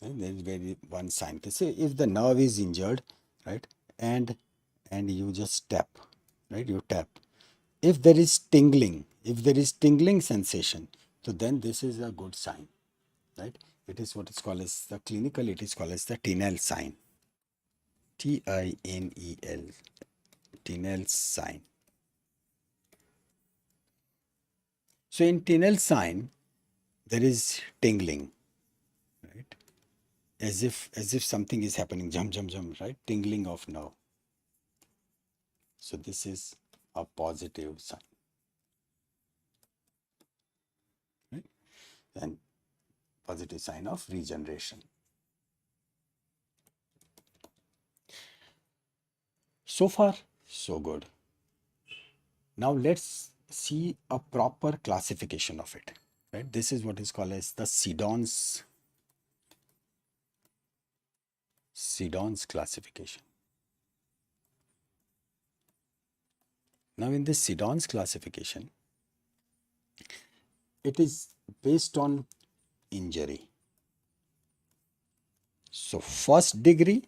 There is one sign. Say if the nerve is injured, right, and you just tap, right? You tap. If there is tingling sensation, so then this is a good sign, right? It is what is called as the clinical. It is called as the Tinel sign. Tinel. Tinel sign. So in Tinel sign, there is tingling, right? As if something is happening, jump, jump, jump, right? Tingling of nerve. So this is a positive sign, right? And positive sign of regeneration. So far, so good. Now let's see a proper classification of it, right? This is what is called as the Seddon's classification. Now in this Seddon's classification, it is based on injury. So first degree,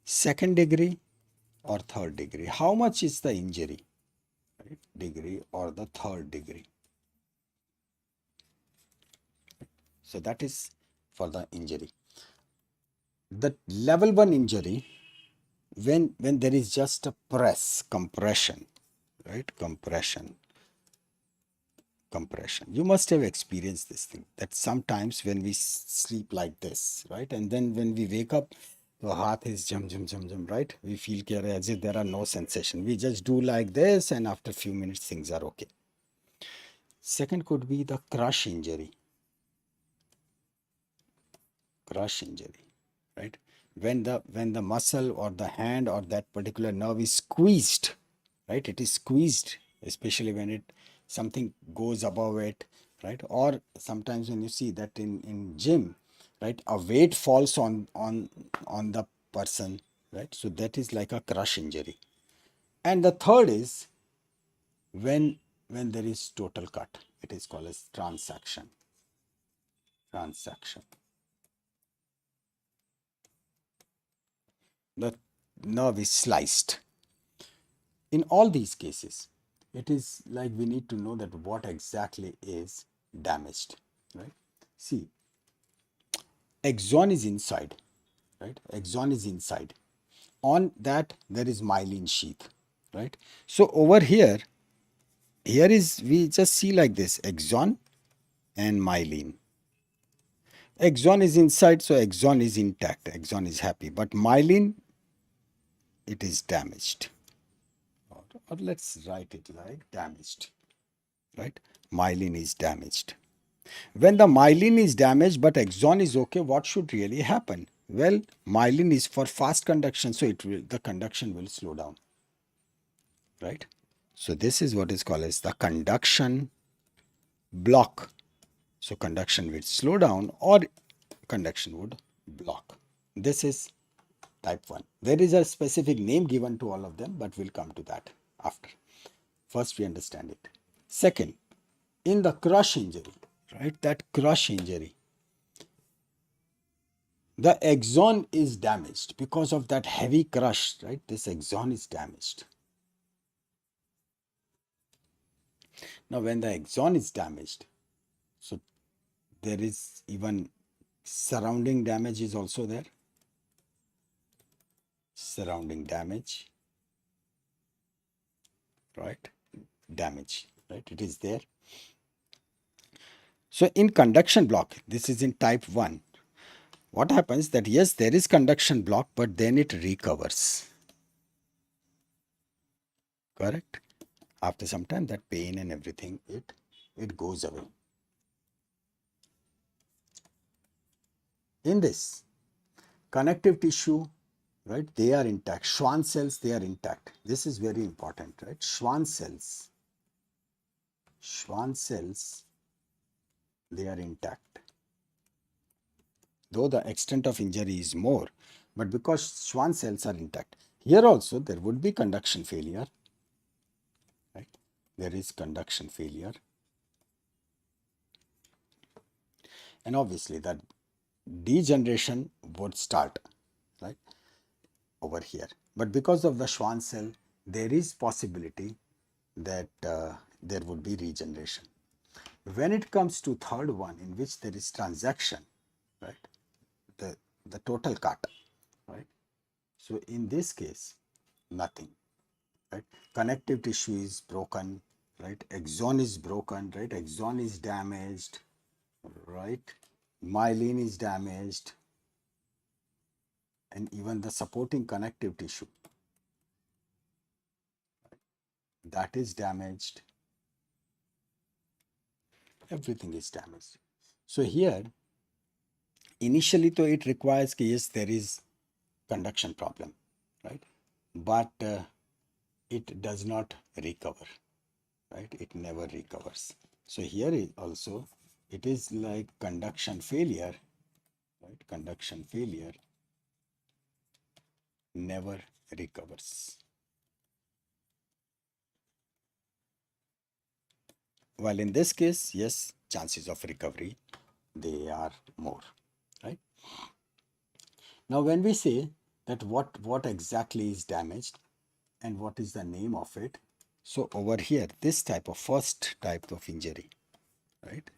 second degree, or third degree. How much is the injury? Right? Degree or the third degree. So that is for the injury. The level 1 injury, when there is just a compression, right? Compression. You must have experienced this thing, that sometimes when we sleep like this, right, and then when we wake up, the heart is jump, jump, jump, jump, right? We feel as if there are no sensation. We just do like this, and after a few minutes, things are okay. Second could be the crush injury. Crush injury, right? When the muscle or the hand or that particular nerve is squeezed, right? It is squeezed, especially when something goes above it, right? Or sometimes when you see that in gym, right, a weight falls on the person, right? So that is like a crush injury. And the third is when there is total cut. It is called as transaction. The nerve is sliced. In all these cases, it is like we need to know that what exactly is damaged, right? See, axon is inside, right? Axon is inside. on that there is myelin sheath, right? So over here, we just see like this, axon and myelin. Axon is inside, so axon is intact, axon is happy, but myelin, it is damaged. Or let's write it like damaged, right? Myelin is damaged. When the myelin is damaged but axon is okay, what should really happen? Well, myelin is for fast conduction, so the conduction will slow down, right? So this is what is called as the conduction block. So conduction would slow down or conduction would block. This is type 1. There is a specific name given to all of them, but we'll come to that after. First, we understand it. Second, in the crush injury, right? That crush injury, the axon is damaged because of that heavy crush, right? This axon is damaged. Now, when the axon is damaged, so there is even surrounding damage is also there. Surrounding damage, right? Damage, right? It is there. So in conduction block, this is in type 1. What happens that yes, there is conduction block, but then it recovers. Correct? After some time, that pain and everything, it goes away. In this connective tissue, right, they are intact. Schwann cells, they are intact. This is very important, right? Schwann cells, they are intact. Though the extent of injury is more, but because Schwann cells are intact. Here also there would be conduction failure, right? There is conduction failure. And obviously that degeneration would start, right, over here. But because of the Schwann cell, there is possibility that there would be regeneration. When it comes to third one, in which there is transaction, right, the total cut, right? So in this case, nothing, right? Connective tissue is broken, right? Axon is broken, right? Axon is damaged, right? Myelin is damaged, and even the supporting connective tissue, that is damaged. Everything is damaged. So here, initially, though it requires, yes, there is conduction problem, right? But it does not recover, right? It never recovers. So here is also, it is like conduction failure, right? Conduction failure never recovers. While in this case, yes, chances of recovery, they are more, right? Now, when we say that what exactly is damaged and what is the name of it, so over here, this type of first type of injury, right?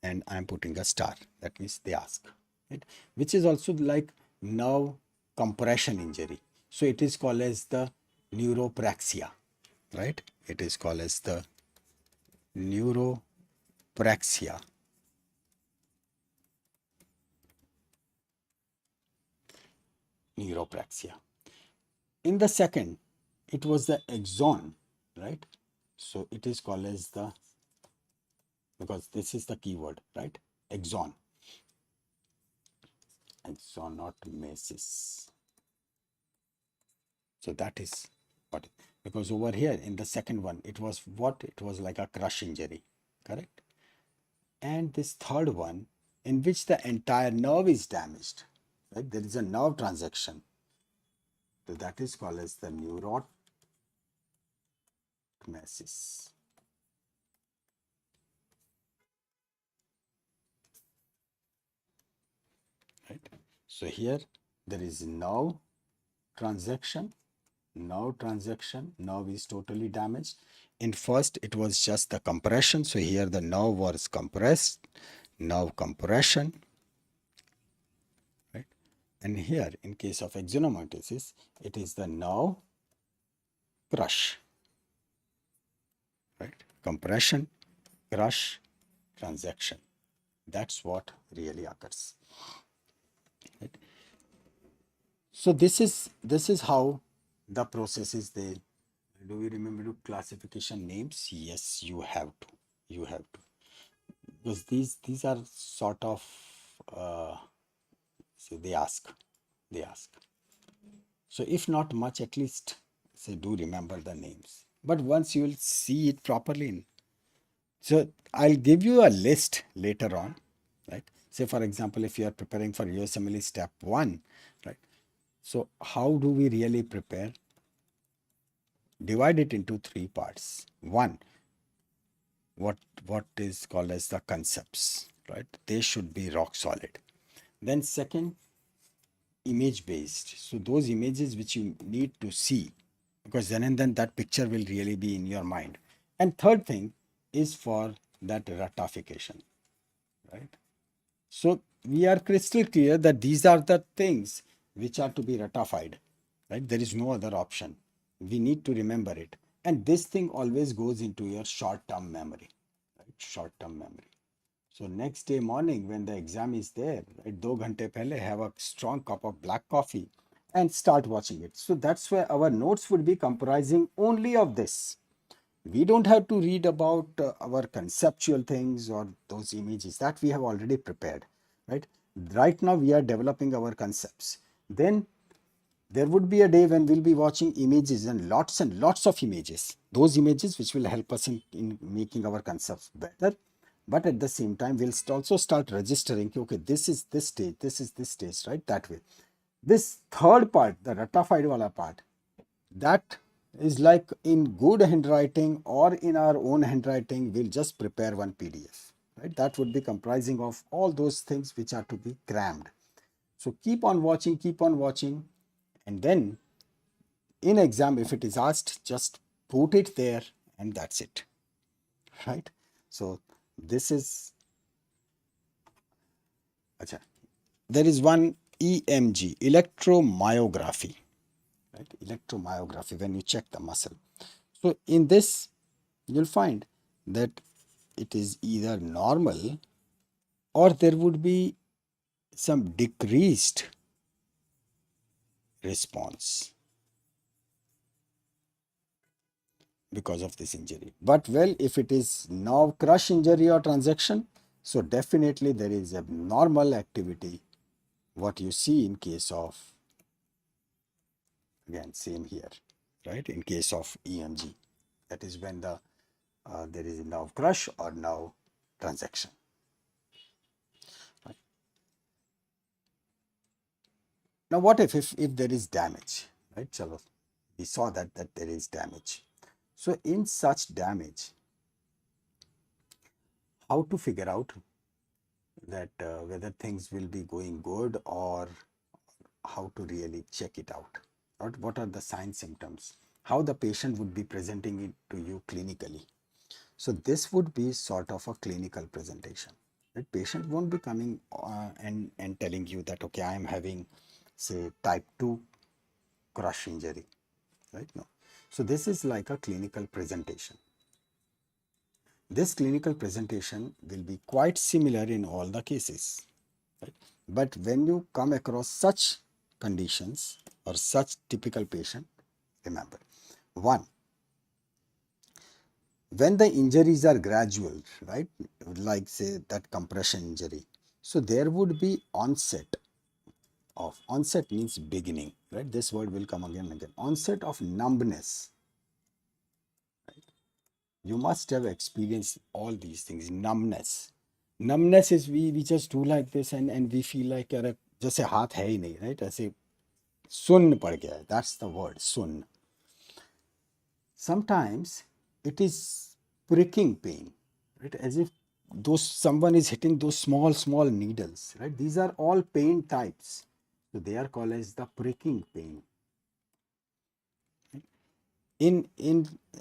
And I'm putting a star. That means they ask, right? Which is also like nerve compression injury. So it is called as the neuropraxia, right? It is called as the neuropraxia. Neuropraxia. In the second, it was the axon, right? So it is called as the, because this is the keyword, right? Axon. Axonotomesis. So that is what, because over here in the second one, it was what? It was like a crush injury, correct? And this third one, in which the entire nerve is damaged, right? There is a nerve transaction. So that is called as the neurotomesis. Right? So here there is nerve transaction, nerve is totally damaged. In first, it was just the compression. So here the nerve was compressed, nerve compression, right? And here, in case of axonomatosis, it is the nerve crush, right? Compression, crush, transaction. That's what really occurs. Right? So this is how the process is there. Do you remember to classification names? Yes, you have to. You have to. Because these are sort of say they ask. They ask. So if not much, at least say do remember the names. But once you will see it properly. So I'll give you a list later on, right? Say for example, if you are preparing for USMLE step 1, right? So how do we really prepare? Divide it into three parts. One, what is called as the concepts, right? They should be rock solid. Then second, image based. So those images which you need to see, because then and then that picture will really be in your mind. And third thing is for that ratification, right? So we are crystal clear that these are the things which are to be ratified, right? There is no other option. We need to remember it. And this thing always goes into your short-term memory, right? Short-term memory. So next day morning when the exam is there, right, 2 ghante pehle have a strong cup of black coffee and start watching it. So that's where our notes would be comprising only of this. We don't have to read about our conceptual things or those images that we have already prepared, right? Right now we are developing our concepts. Then there would be a day when we'll be watching images and lots of images, those images which will help us in making our concepts better. But at the same time we'll also start registering, okay, this is this stage, this is this stage, right? That way this third part, the ratified wala part, that is like in good handwriting or in our own handwriting, we'll just prepare one PDF, right? That would be comprising of all those things which are to be crammed. So keep on watching, and then in exam, if it is asked, just put it there and that's it, right? So this is, acha, there is one EMG, electromyography, right? Electromyography, when you check the muscle. So in this, you'll find that it is either normal or there would be some decreased response because of this injury. But well, if it is nerve crush injury or transaction, so definitely there is a normal activity, what you see in case of, again, same here, right? In case of EMG, that is when there is a nerve crush or nerve transaction. Right? Now, what if there is damage, right? Chalo, we saw that there is damage. So in such damage, how to figure out that whether things will be going good or how to really check it out? What are the sign symptoms? How the patient would be presenting it to you clinically? So this would be sort of a clinical presentation. The patient won't be coming and telling you that, okay, I am having, say, type 2 crush injury, right? No. So this is like a clinical presentation. This clinical presentation will be quite similar in all the cases, right? But when you come across such conditions or such typical patient, remember, one, when the injuries are gradual, right, like say that compression injury, so there would be onset means beginning, right? This word will come again and again. Onset of numbness. You must have experienced all these things. Numbness is we just do like this and we feel like यार जैसे हाथ है ही नहीं, right? ऐसे सुन्न पड़ गया है. That's the word, सुन्न. Sometimes it is pricking pain, right? As if those someone is hitting those small needles, right? These are all pain types. So they are called as the pricking pain. In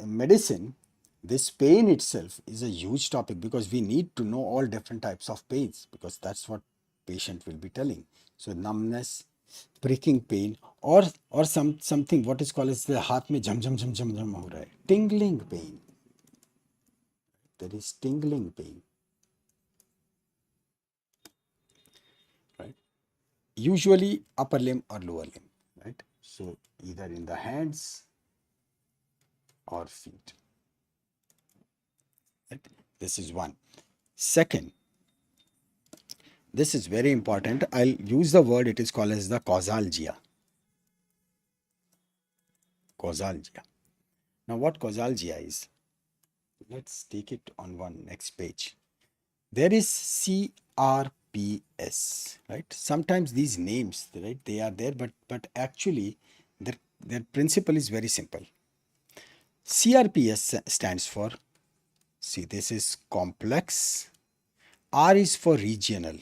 medicine, this pain itself is a huge topic because we need to know all different types of pains because that's what patient will be telling. So numbness, pricking pain, or something what is called as the हाथ में झम झम झम झम झम हो रहा है, tingling pain. There is tingling pain, right? Usually upper limb or lower limb, right? So either in the hands or feet. Right? This is one. Second, this is very important. I'll use the word, it is called as the causalgia. Causalgia. Now what causalgia is? Let's take it on one next page. There is CRPS, right? Sometimes these names, right, they are there, but actually their principle is very simple. CRPS stands for, see, this is complex. R is for regional.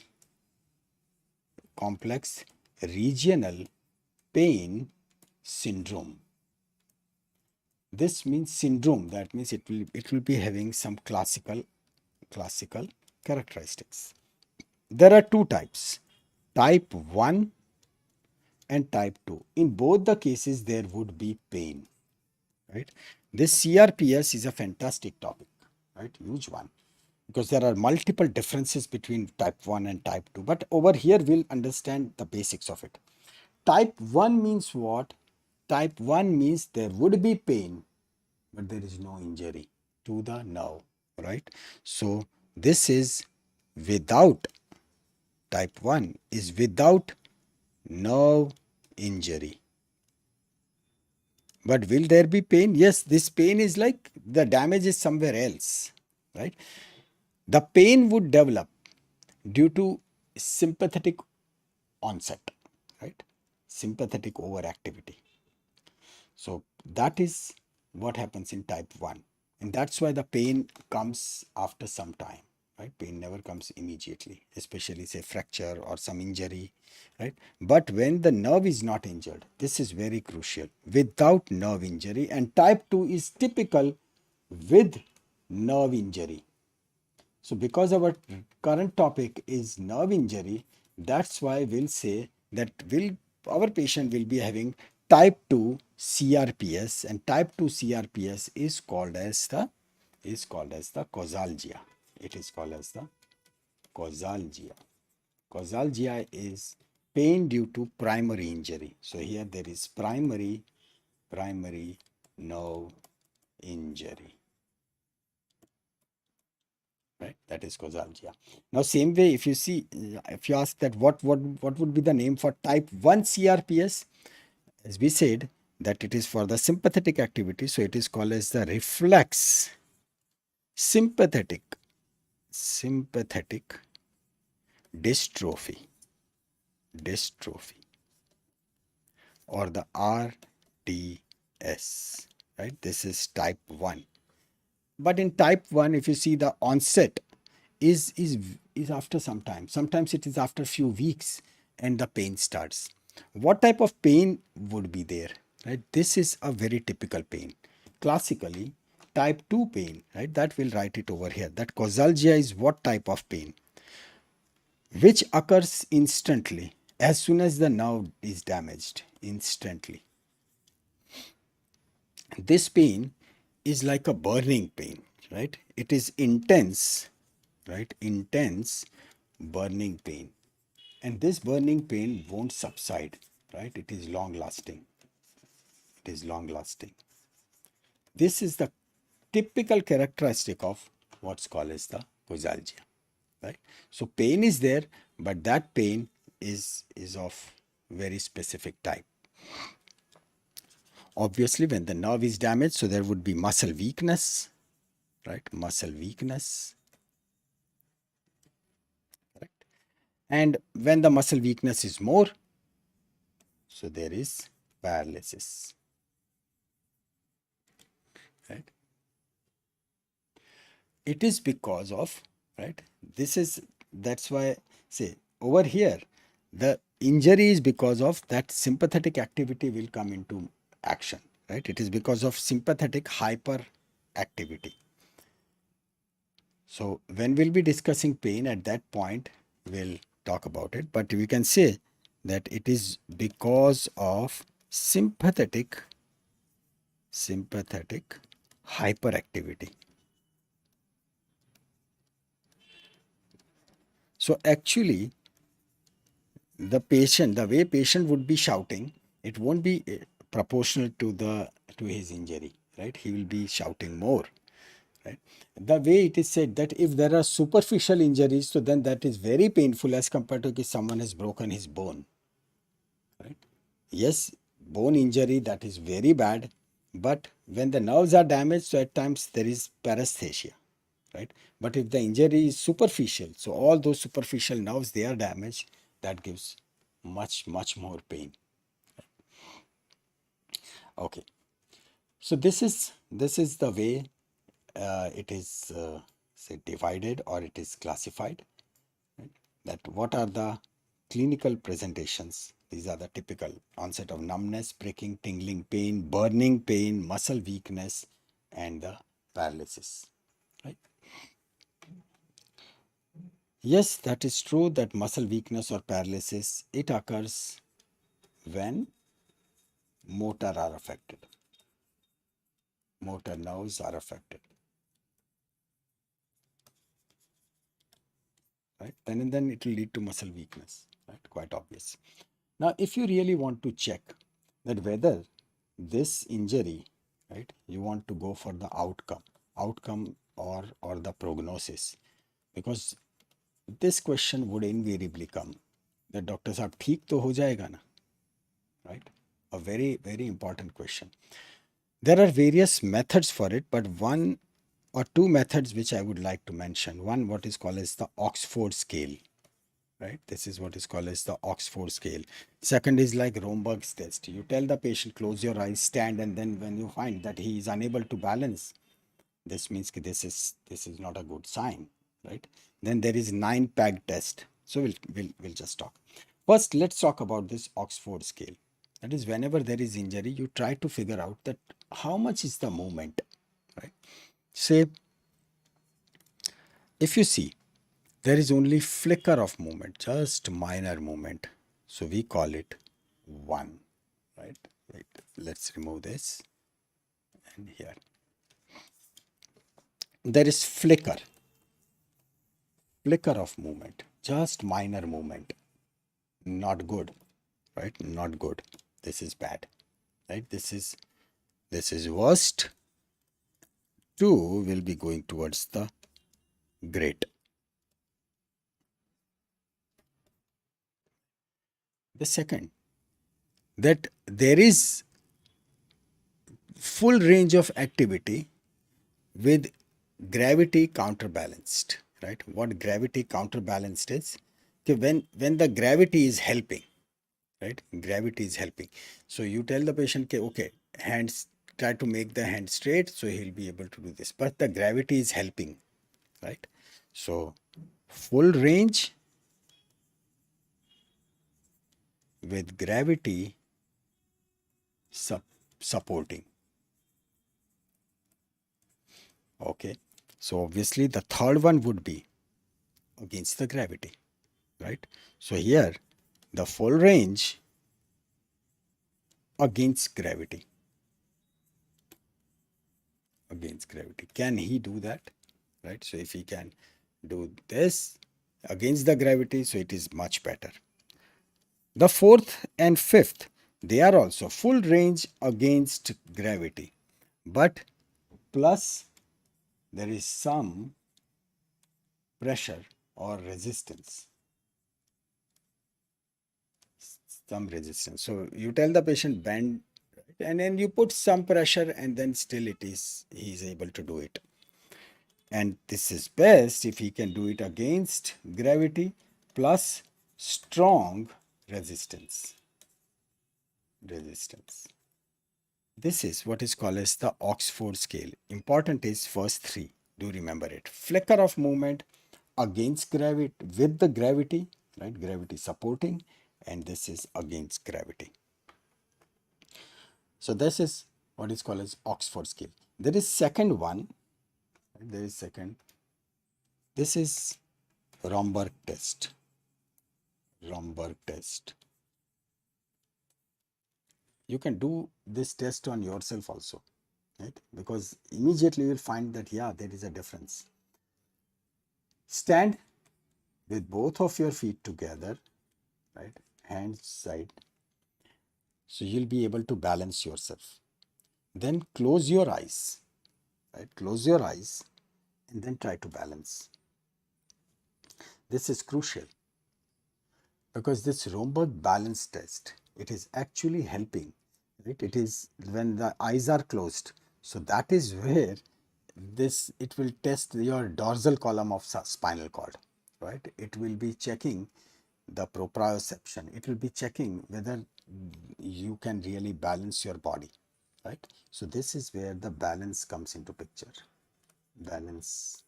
Complex regional pain syndrome. This means syndrome. That means it will be having some classical characteristics. There are two types, type 1 and type 2. In both the cases, there would be pain, right? This CRPS is a fantastic topic, right? Huge one, because there are multiple differences between type 1 and type 2. But over here, we'll understand the basics of it. Type 1 means what? Type 1 means there would be pain, but there is no injury to the nerve, right? So this is without, type 1 is without nerve injury. But will there be pain? Yes, this pain is like the damage is somewhere else, right? The pain would develop due to sympathetic onset, right? Sympathetic overactivity. So that is what happens in type 1. And that's why the pain comes after some time, right? Pain never comes immediately, especially say fracture or some injury, right? But when the nerve is not injured, this is very crucial, without nerve injury. And type 2 is typical with nerve injury. So because our current topic is nerve injury, that's why we'll say that our patient will be having type 2 CRPS, and type 2 CRPS is called as the causalgia. It is called as the causalgia. Causalgia is pain due to primary injury. So here there is primary nerve injury. Right, that is causalgia. Now same way, if you see, if you ask that what would be the name for type 1 CRPS, as we said that it is for the sympathetic activity, so it is called as the reflex sympathetic dystrophy, or the RDS, right? This is type 1. But in type 1, if you see, the onset is after some time. Sometimes it is after few weeks and the pain starts. What type of pain would be there, right? This is a very typical pain. Classically, type 2 pain, right? That will write it over here. That causalgia is what type of pain? Which occurs instantly as soon as the nerve is damaged, instantly. This pain is like a burning pain, right? It is intense, right? Intense burning pain. And this burning pain won't subside, right? It is long lasting. It is long lasting. This is the typical characteristic of what's called as the causalgia, right? So pain is there, but that pain is of very specific type. Obviously, when the nerve is damaged, so there would be muscle weakness, right? Muscle weakness, correct? And when the muscle weakness is more, so there is paralysis, right? It is because of, right? That's why, say, over here, the injury is because of that sympathetic activity will come into action, right? It is because of sympathetic hyperactivity. So when we'll be discussing pain, at that point, we'll talk about it. But we can say that it is because of sympathetic hyperactivity. So actually, the way patient would be shouting, it won't be proportional to his injury, right? He will be shouting more, right? The way it is said that if there are superficial injuries, so then that is very painful as compared to if someone has broken his bone, right? Yes, bone injury, that is very bad, but when the nerves are damaged, so at times there is paresthesia, right? But if the injury is superficial, so all those superficial nerves, they are damaged, that gives much more pain. Okay, so this is the way it is say divided, or it is classified, right? That what are the clinical presentations? These are the typical onset of numbness, pricking, tingling pain, burning pain, muscle weakness, and the paralysis, right? Yes, that is true that muscle weakness or paralysis, it occurs when motor are affected, motor nerves are affected, right? Then it will lead to muscle weakness, right? Quite obvious. Now, if you really want to check that whether this injury, right, you want to go for the outcome or the prognosis, because this question would invariably come that doctor साहब ठीक तो हो जाएगा ना, right? A very important question. There are various methods for it, but one or two methods which I would like to mention. One, what is called as the Oxford scale, right? This is what is called as the Oxford scale. Second is like Romberg's test. You tell the patient, close your eyes, stand, and then when you find that he is unable to balance, this means this is not a good sign, right? Then there is 9-peg test. So we'll just talk. First, let's talk about this Oxford scale. That is, whenever there is injury, you try to figure out that how much is the movement, right? Say, if you see there is only flicker of movement, just minor movement, so we call it 1, right? Wait, let's remove this, and here there is flicker of movement, just minor movement, not good, right? Not good. This is bad, right? This is worst. 2 will be going towards the great. The second, that there is full range of activity with gravity counterbalanced, right? What gravity counterbalanced is, okay, when the gravity is helping, right? Gravity is helping. So you tell the patient, okay, hands, try to make the hand straight, so he'll be able to do this. But the gravity is helping, right? So full range with gravity supporting. Okay. So obviously the third one would be against the gravity, right? So here the full range against gravity. Against gravity. Can he do that? Right? So if he can do this against the gravity, so it is much better. The fourth and fifth, they are also full range against gravity, but plus there is some pressure or resistance. Some resistance. So you tell the patient bend, and then you put some pressure, and then still he is able to do it. And this is best if he can do it against gravity plus strong resistance. This is what is called as the Oxford scale. Important is first 3. Do remember it. Flicker of movement against gravity, with the gravity, right? Gravity supporting, and this is against gravity. So this is what is called as Oxford scale. There is second one. There is second. This is Romberg test. Romberg test. You can do this test on yourself also, right? Because immediately you will find that, yeah, there is a difference. Stand with both of your feet together, right? Hands side. So you'll be able to balance yourself. Then close your eyes, right? Close your eyes and then try to balance. This is crucial because this Romberg balance test, it is actually helping, right? It is when the eyes are closed. So that is where it will test your dorsal column of spinal cord, right? It will be checking the proprioception. It will be checking whether you can really balance your body, right? So this is where the balance comes into picture. Balance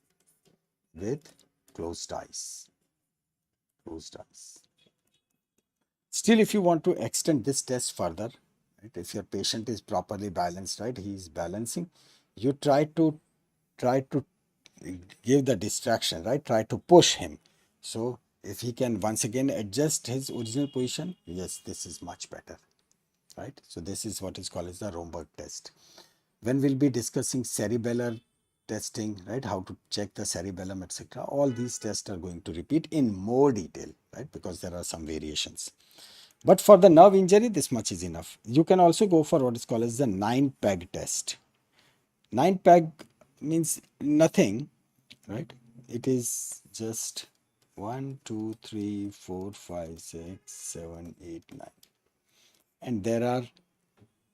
with closed eyes. Closed eyes. Still, if you want to extend this test further, right, if your patient is properly balanced, right, he is balancing, you try to give the distraction, right, try to push him. So if he can once again adjust his original position, yes, this is much better, right? So this is what is called as the Romberg test. When we'll be discussing cerebellar testing, right, how to check the cerebellum, etc., all these tests are going to repeat in more detail, right, because there are some variations. But for the nerve injury, this much is enough. You can also go for what is called as the 9-peg test. 9-peg means nothing, right? It is just 1, 2, 3, 4, 5, 6, 7, 8, 9. And there are,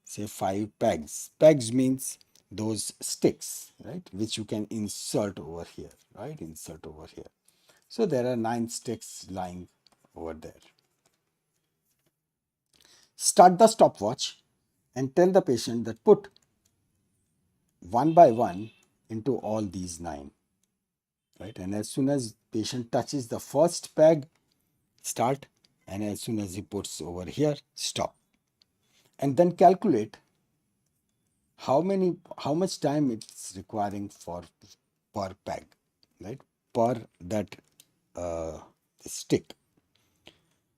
say, 5 pegs. Pegs means those sticks, right? Which you can insert over here, right? Insert over here. So there are 9 sticks lying over there. Start the stopwatch and tell the patient that put one by one into all these 9, right? And as soon as patient touches the first peg, start, and as soon as he puts over here, stop. And then calculate how much time it's requiring for per peg, right? Per that stick.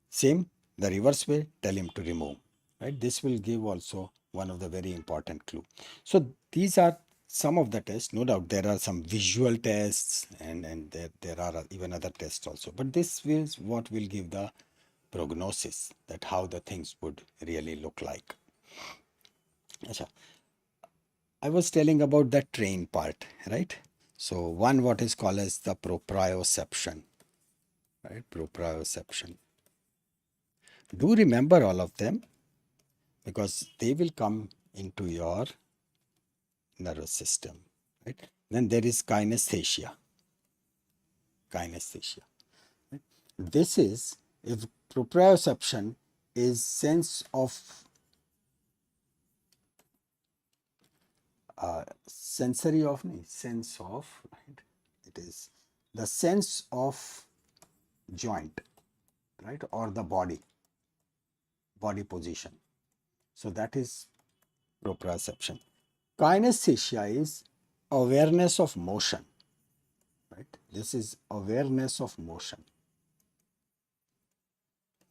Same, the reverse way, tell him to remove, right? This will give also one of the very important clue. So these are some of the tests. No doubt there are some visual tests and there are even other tests also. But this is what will give the prognosis, that how the things would really look like. Achha. I was telling about the train part, right? So one what is called as the proprioception, right? Proprioception. Do remember all of them because they will come into your nervous system, right? Then there is kinesthesia. Kinesthesia. Right? This is, if proprioception is sense of sensory of sense of, right? It is the sense of joint, right, or the body position. So that is proprioception. Kinesthesia is awareness of motion, right? This is awareness of motion.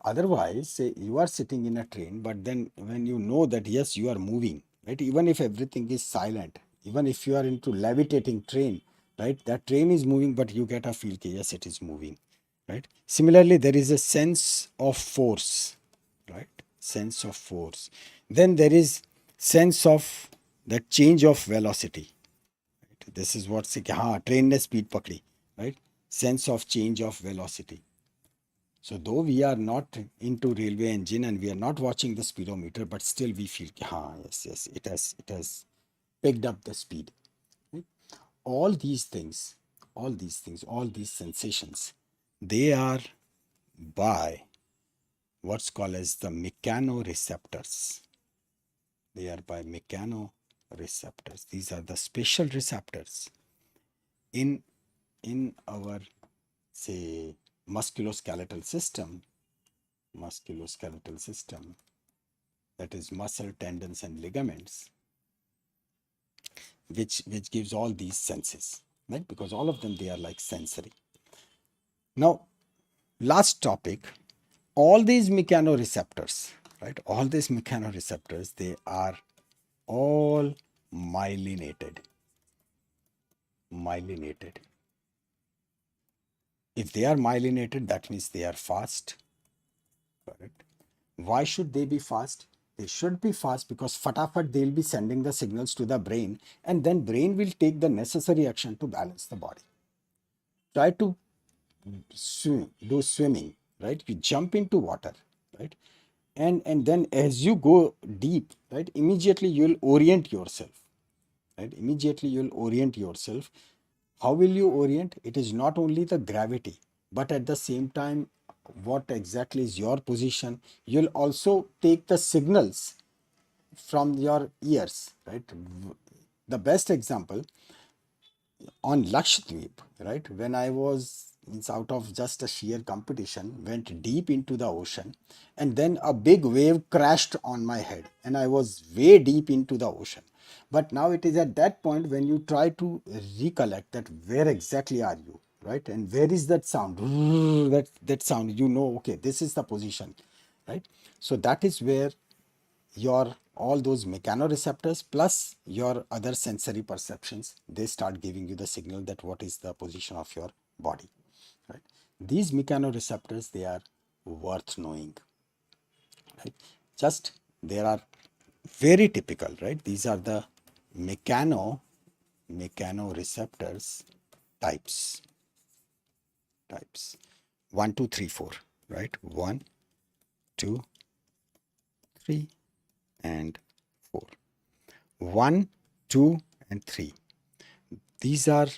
Otherwise, say you are sitting in a train, but then when you know that yes, you are moving, right? Even if everything is silent, even if you are into levitating train, right? That train is moving, but you get a feel that yes, it is moving, right? Similarly, there is a sense of force, right? Sense of force. Then there is sense of that change of velocity. Right? This is what say, हाँ train ने speed पकड़ी, right? Sense of change of velocity. So though we are not into railway engine and we are not watching the speedometer, but still we feel, yes, it has picked up the speed. Right? All these things, all these sensations, they are by what's called as the mechanoreceptors. They are by mechanoreceptors. These are the special receptors in our, say, musculoskeletal system, that is muscle, tendons and ligaments, which gives all these senses, right? Because all of them, they are like sensory. Now, last topic, all these mechanoreceptors, right? All these mechanoreceptors, they are all myelinated. Myelinated. If they are myelinated, that means they are fast, correct? Why should they be fast? They should be fast because fatafat they'll be sending the signals to the brain, and then brain will take the necessary action to balance the body. Try to do swimming, right? You jump into water, right? And then as you go deep, right, immediately you'll orient yourself, right? Immediately you'll orient yourself. How will you orient? It is not only the gravity, but at the same time, what exactly is your position? You'll also take the signals from your ears, right? The best example on Lakshadweep, right? When I was means out of just a sheer competition, went deep into the ocean, and then a big wave crashed on my head, and I was way deep into the ocean. But now it is at that point when you try to recollect that where exactly are you, right? And where is that sound? That sound, you know, okay, this is the position, right? So that is where your all those mechanoreceptors plus your other sensory perceptions, they start giving you the signal that what is the position of your body, right? These mechanoreceptors, they are worth knowing, right? Just there are very typical, right? These are the mechanoreceptors types. One, two, three, four, right? One, two, three, and four. 1, 2, and 3. These are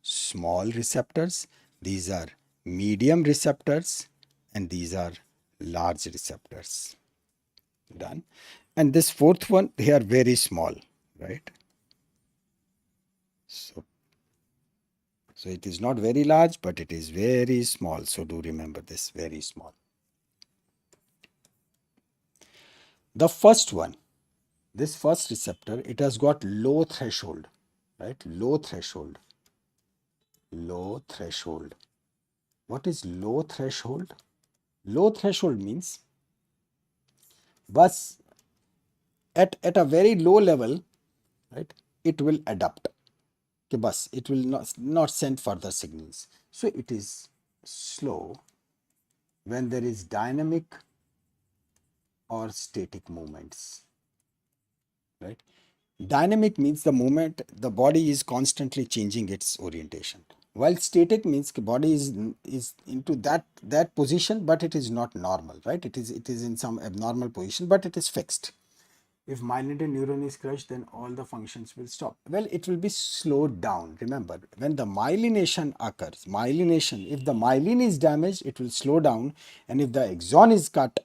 small receptors, these are medium receptors, and these are large receptors. Done. And this fourth one, they are very small, right? So it is not very large, but it is very small. So do remember this, very small. The first one, this first receptor, it has got low threshold, right? Low threshold. Low threshold. What is low threshold? Low threshold means bus at a very low level, right? It will adapt. Okay, bus it will not send further signals. So it is slow when there is dynamic or static movements, right? Dynamic means the movement, the body is constantly changing its orientation. While static means the body is into that position, but it is not normal, right? It is in some abnormal position, but it is fixed. If myelinated neuron is crushed, then all the functions will stop. Well, it will be slowed down. Remember, when the myelination occurs, if the myelin is damaged, it will slow down, and if the axon is cut,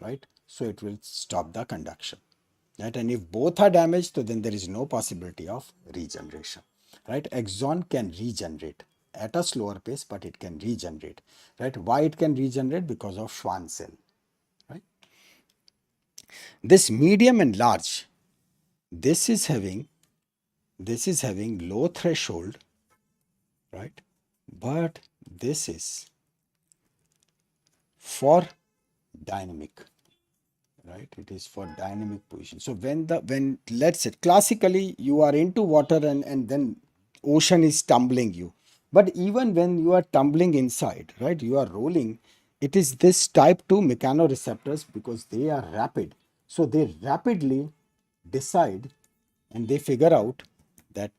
right, so it will stop the conduction. Right, and if both are damaged, so then there is no possibility of regeneration. Right, axon can regenerate at a slower pace, but it can regenerate. Right, why it can regenerate? Because of Schwann cell. Right, this medium and large, this is having low threshold, right? But this is for dynamic, right? It is for dynamic position. So when let's say classically you are into water, and then ocean is tumbling you, but even when you are tumbling inside, right, you are rolling, it is this type 2 mechanoreceptors, because they are rapid, so they rapidly decide and they figure out that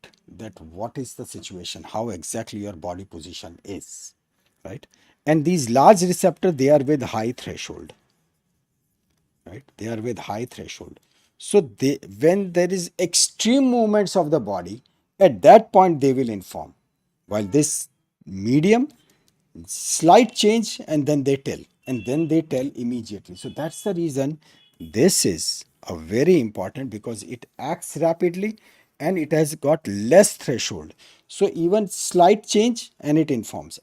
what is the situation, how exactly your body position is, right? And these large receptors, they are with high threshold, right? They are with high threshold. So they, when there is extreme movements of the body, at that point they will inform. While this medium, slight change, and then they tell immediately. So that's the reason this is a very important, because it acts rapidly and it has got less threshold. So even slight change and it informs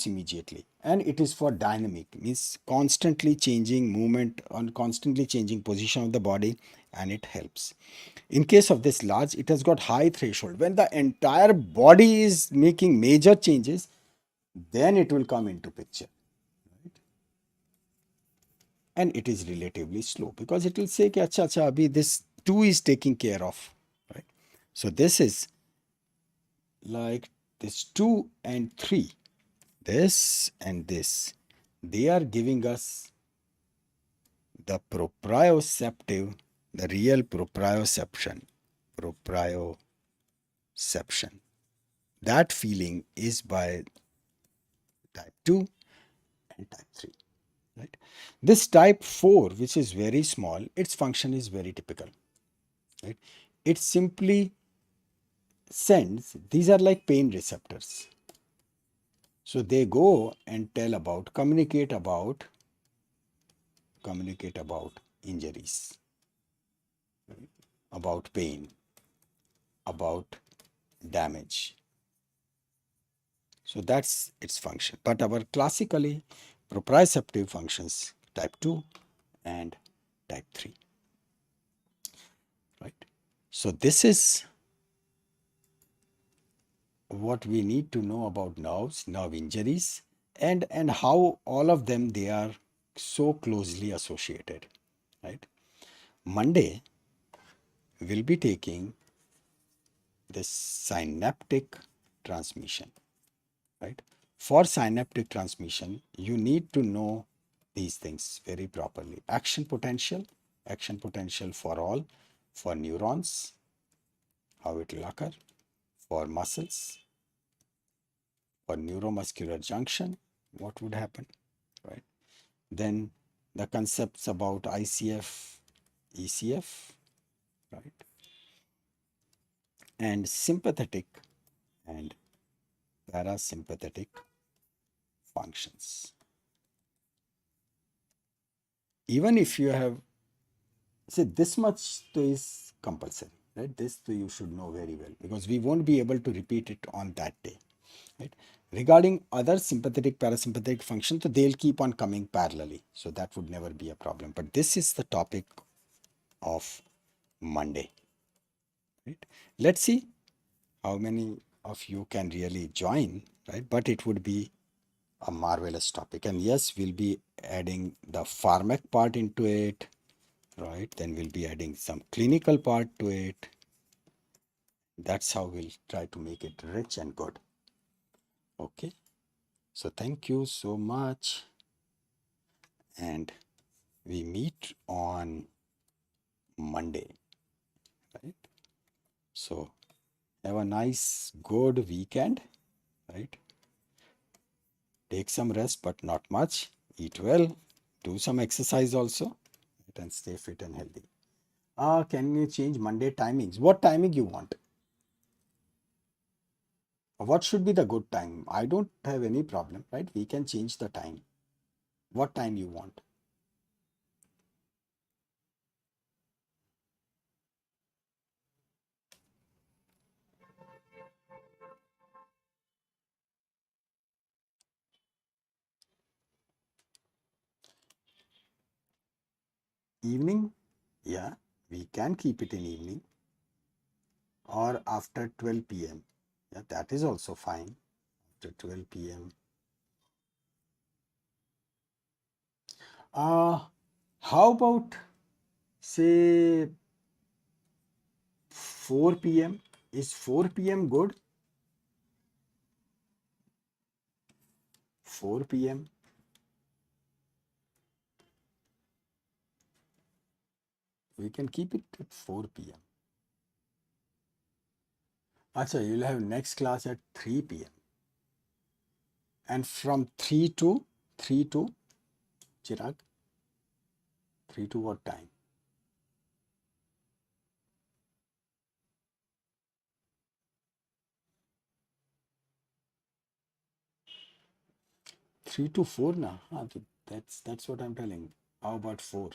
immediately, and it is for dynamic, means constantly changing movement on constantly changing position of the body, and it helps. In case of this large, it has got high threshold. When the entire body is making major changes, then it will come into picture. and it is relatively slow because it will say कि अच्छा अच्छा अभी this 2 is taking care of, right? So this is like this 2 and 3, this and this, they are giving us the proprioceptive, the real proprioception, proprioception. That feeling is by type 2 and type 3, right? This type 4, which is very small, its function is very typical, right? It simply sends, these are like pain receptors. So they go and communicate about injuries, about pain, about damage. So that's its function. But our classically proprioceptive functions type 2 and type 3, right? So this is what we need to know about nerves, nerve injuries, and how all of them, they are so closely associated, right? Monday will be taking this synaptic transmission, right? For synaptic transmission, you need to know these things very properly. Action potential for all, for neurons, how it will occur, for muscles, for neuromuscular junction, what would happen, right? Then the concepts about ICF, ECF, right? And sympathetic and parasympathetic functions. Even if you have, say, this much is compulsory, right? This you should know very well because we won't be able to repeat it on that day, right? Regarding other sympathetic, parasympathetic functions, so they'll keep on coming parallelly. So that would never be a problem. But this is the topic of Monday, right? Let's see how many of you can really join, right? But it would be a marvelous topic. And yes, we'll be adding the pharmac part into it, right? Then we'll be adding some clinical part to it. That's how we'll try to make it rich and good. Okay. So thank you so much. And we meet on Monday, right? So have a nice, good weekend, right? Take some rest, but not much. Eat well. Do some exercise also, right? And stay fit and healthy. Can you change Monday timings? What timing you want? What should be the good time? I don't have any problem, right? We can change the time. What time you want? Evening? Yeah, we can keep it in evening or after 12 p.m. Yeah, that is also fine. After 12 p.m. How about say 4 p.m.? Is 4 p.m. good? 4 p.m. We can keep it at 4 p.m. Acha, you'll have next class at 3 p.m. And from 3 to Chirag, 3 to what time? 3 to 4 now. That's what I'm telling. How about 4?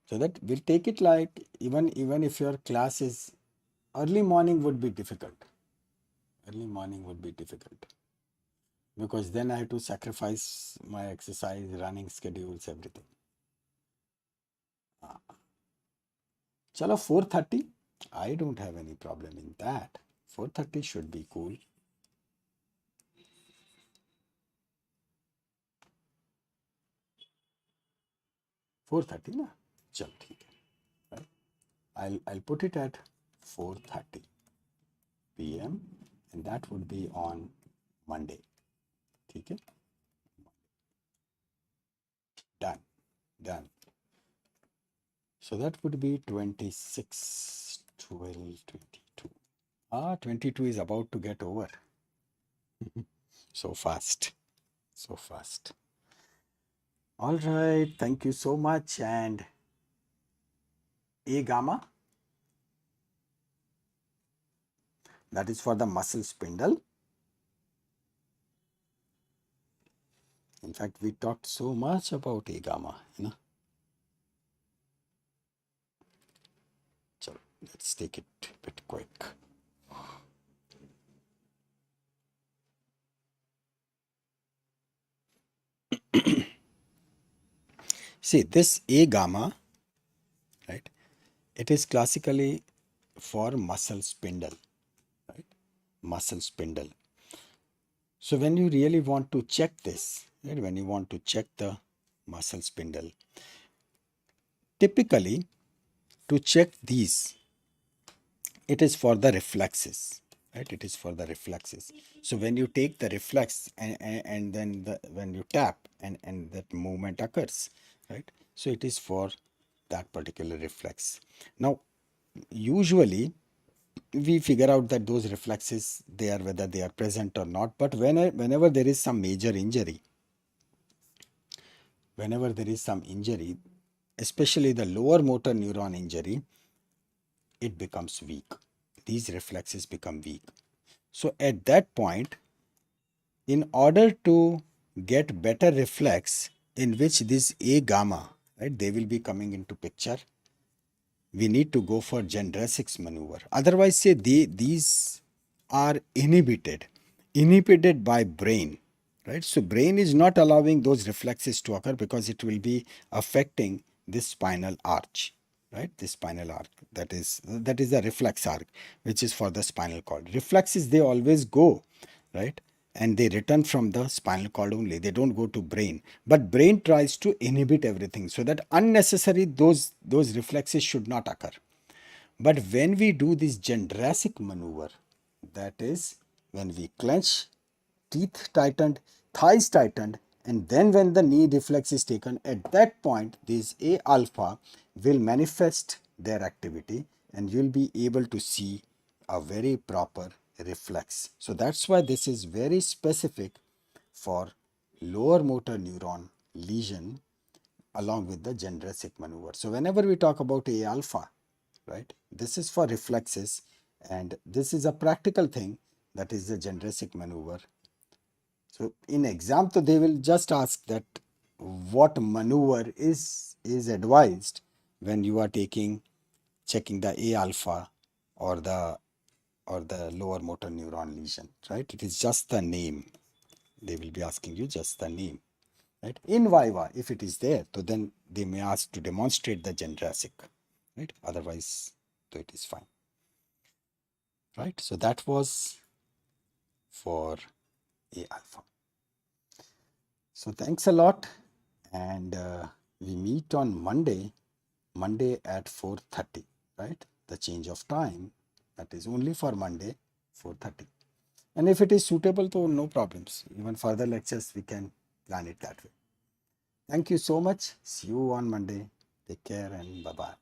So that we'll take it like even if your class is early morning would be difficult. Early morning would be difficult because then I have to sacrifice my exercise, running schedules, everything. Chalo 4:30. I don't have any problem in that. 4:30 should be cool. 4:30 ना, चल ठीक है, right? I'll put it at 4:30 p.m. and that would be on Monday. ठीक है, done, done. So that would be 26, 12, 22. 22 is about to get over. So fast, so fast. All right, thank you so much. And A gamma, that is for the muscle spindle. In fact, we talked so much about A gamma, you know. So let's take it a bit quick. See, this A gamma, right? It is classically for muscle spindle, right? Muscle spindle. So when you really want to check this, right? When you want to check the muscle spindle, typically to check these, it is for the reflexes, right? It is for the reflexes. So when you take the reflex and then when you tap and that movement occurs, right? So it is for that particular reflex. Now, usually we figure out that those reflexes, they are whether they are present or not. But whenever there is some major injury, whenever there is some injury, especially the lower motor neuron injury, it becomes weak. These reflexes become weak. So at that point, in order to get better reflex in which this A gamma, right, they will be coming into picture, we need to go for Jendrassik's maneuver. Otherwise, say these are inhibited by brain, right? So brain is not allowing those reflexes to occur because it will be affecting this spinal arch, right? This spinal arc, that is the reflex arc, which is for the spinal cord. Reflexes, they always go, right? And they return from the spinal cord only. They don't go to brain. But brain tries to inhibit everything so that unnecessary those reflexes should not occur. But when we do this Jendrassik maneuver, that is when we clench, teeth tightened, thighs tightened, and then when the knee reflex is taken, at that point, this A alpha will manifest their activity and you'll be able to see a very proper reflex. So that's why this is very specific for lower motor neuron lesion along with the Jendrassik maneuver. So whenever we talk about A alpha, right, this is for reflexes and this is a practical thing, that is the Jendrassik maneuver. So in exam, so they will just ask that what maneuver is advised when you are checking the A alpha or the lower motor neuron lesion, right? It is just the name. They will be asking you just the name, right? In Viva, if it is there, so then they may ask to demonstrate the Jendrassik, right? Otherwise, so it is fine, right? So that was for A alpha. So thanks a lot, and we meet on Monday at 4:30, right? The change of time, that is only for Monday, 4:30. And if it is suitable, so no problems. Even further lectures, we can plan it that way. Thank you so much. See you on Monday. Take care and bye-bye.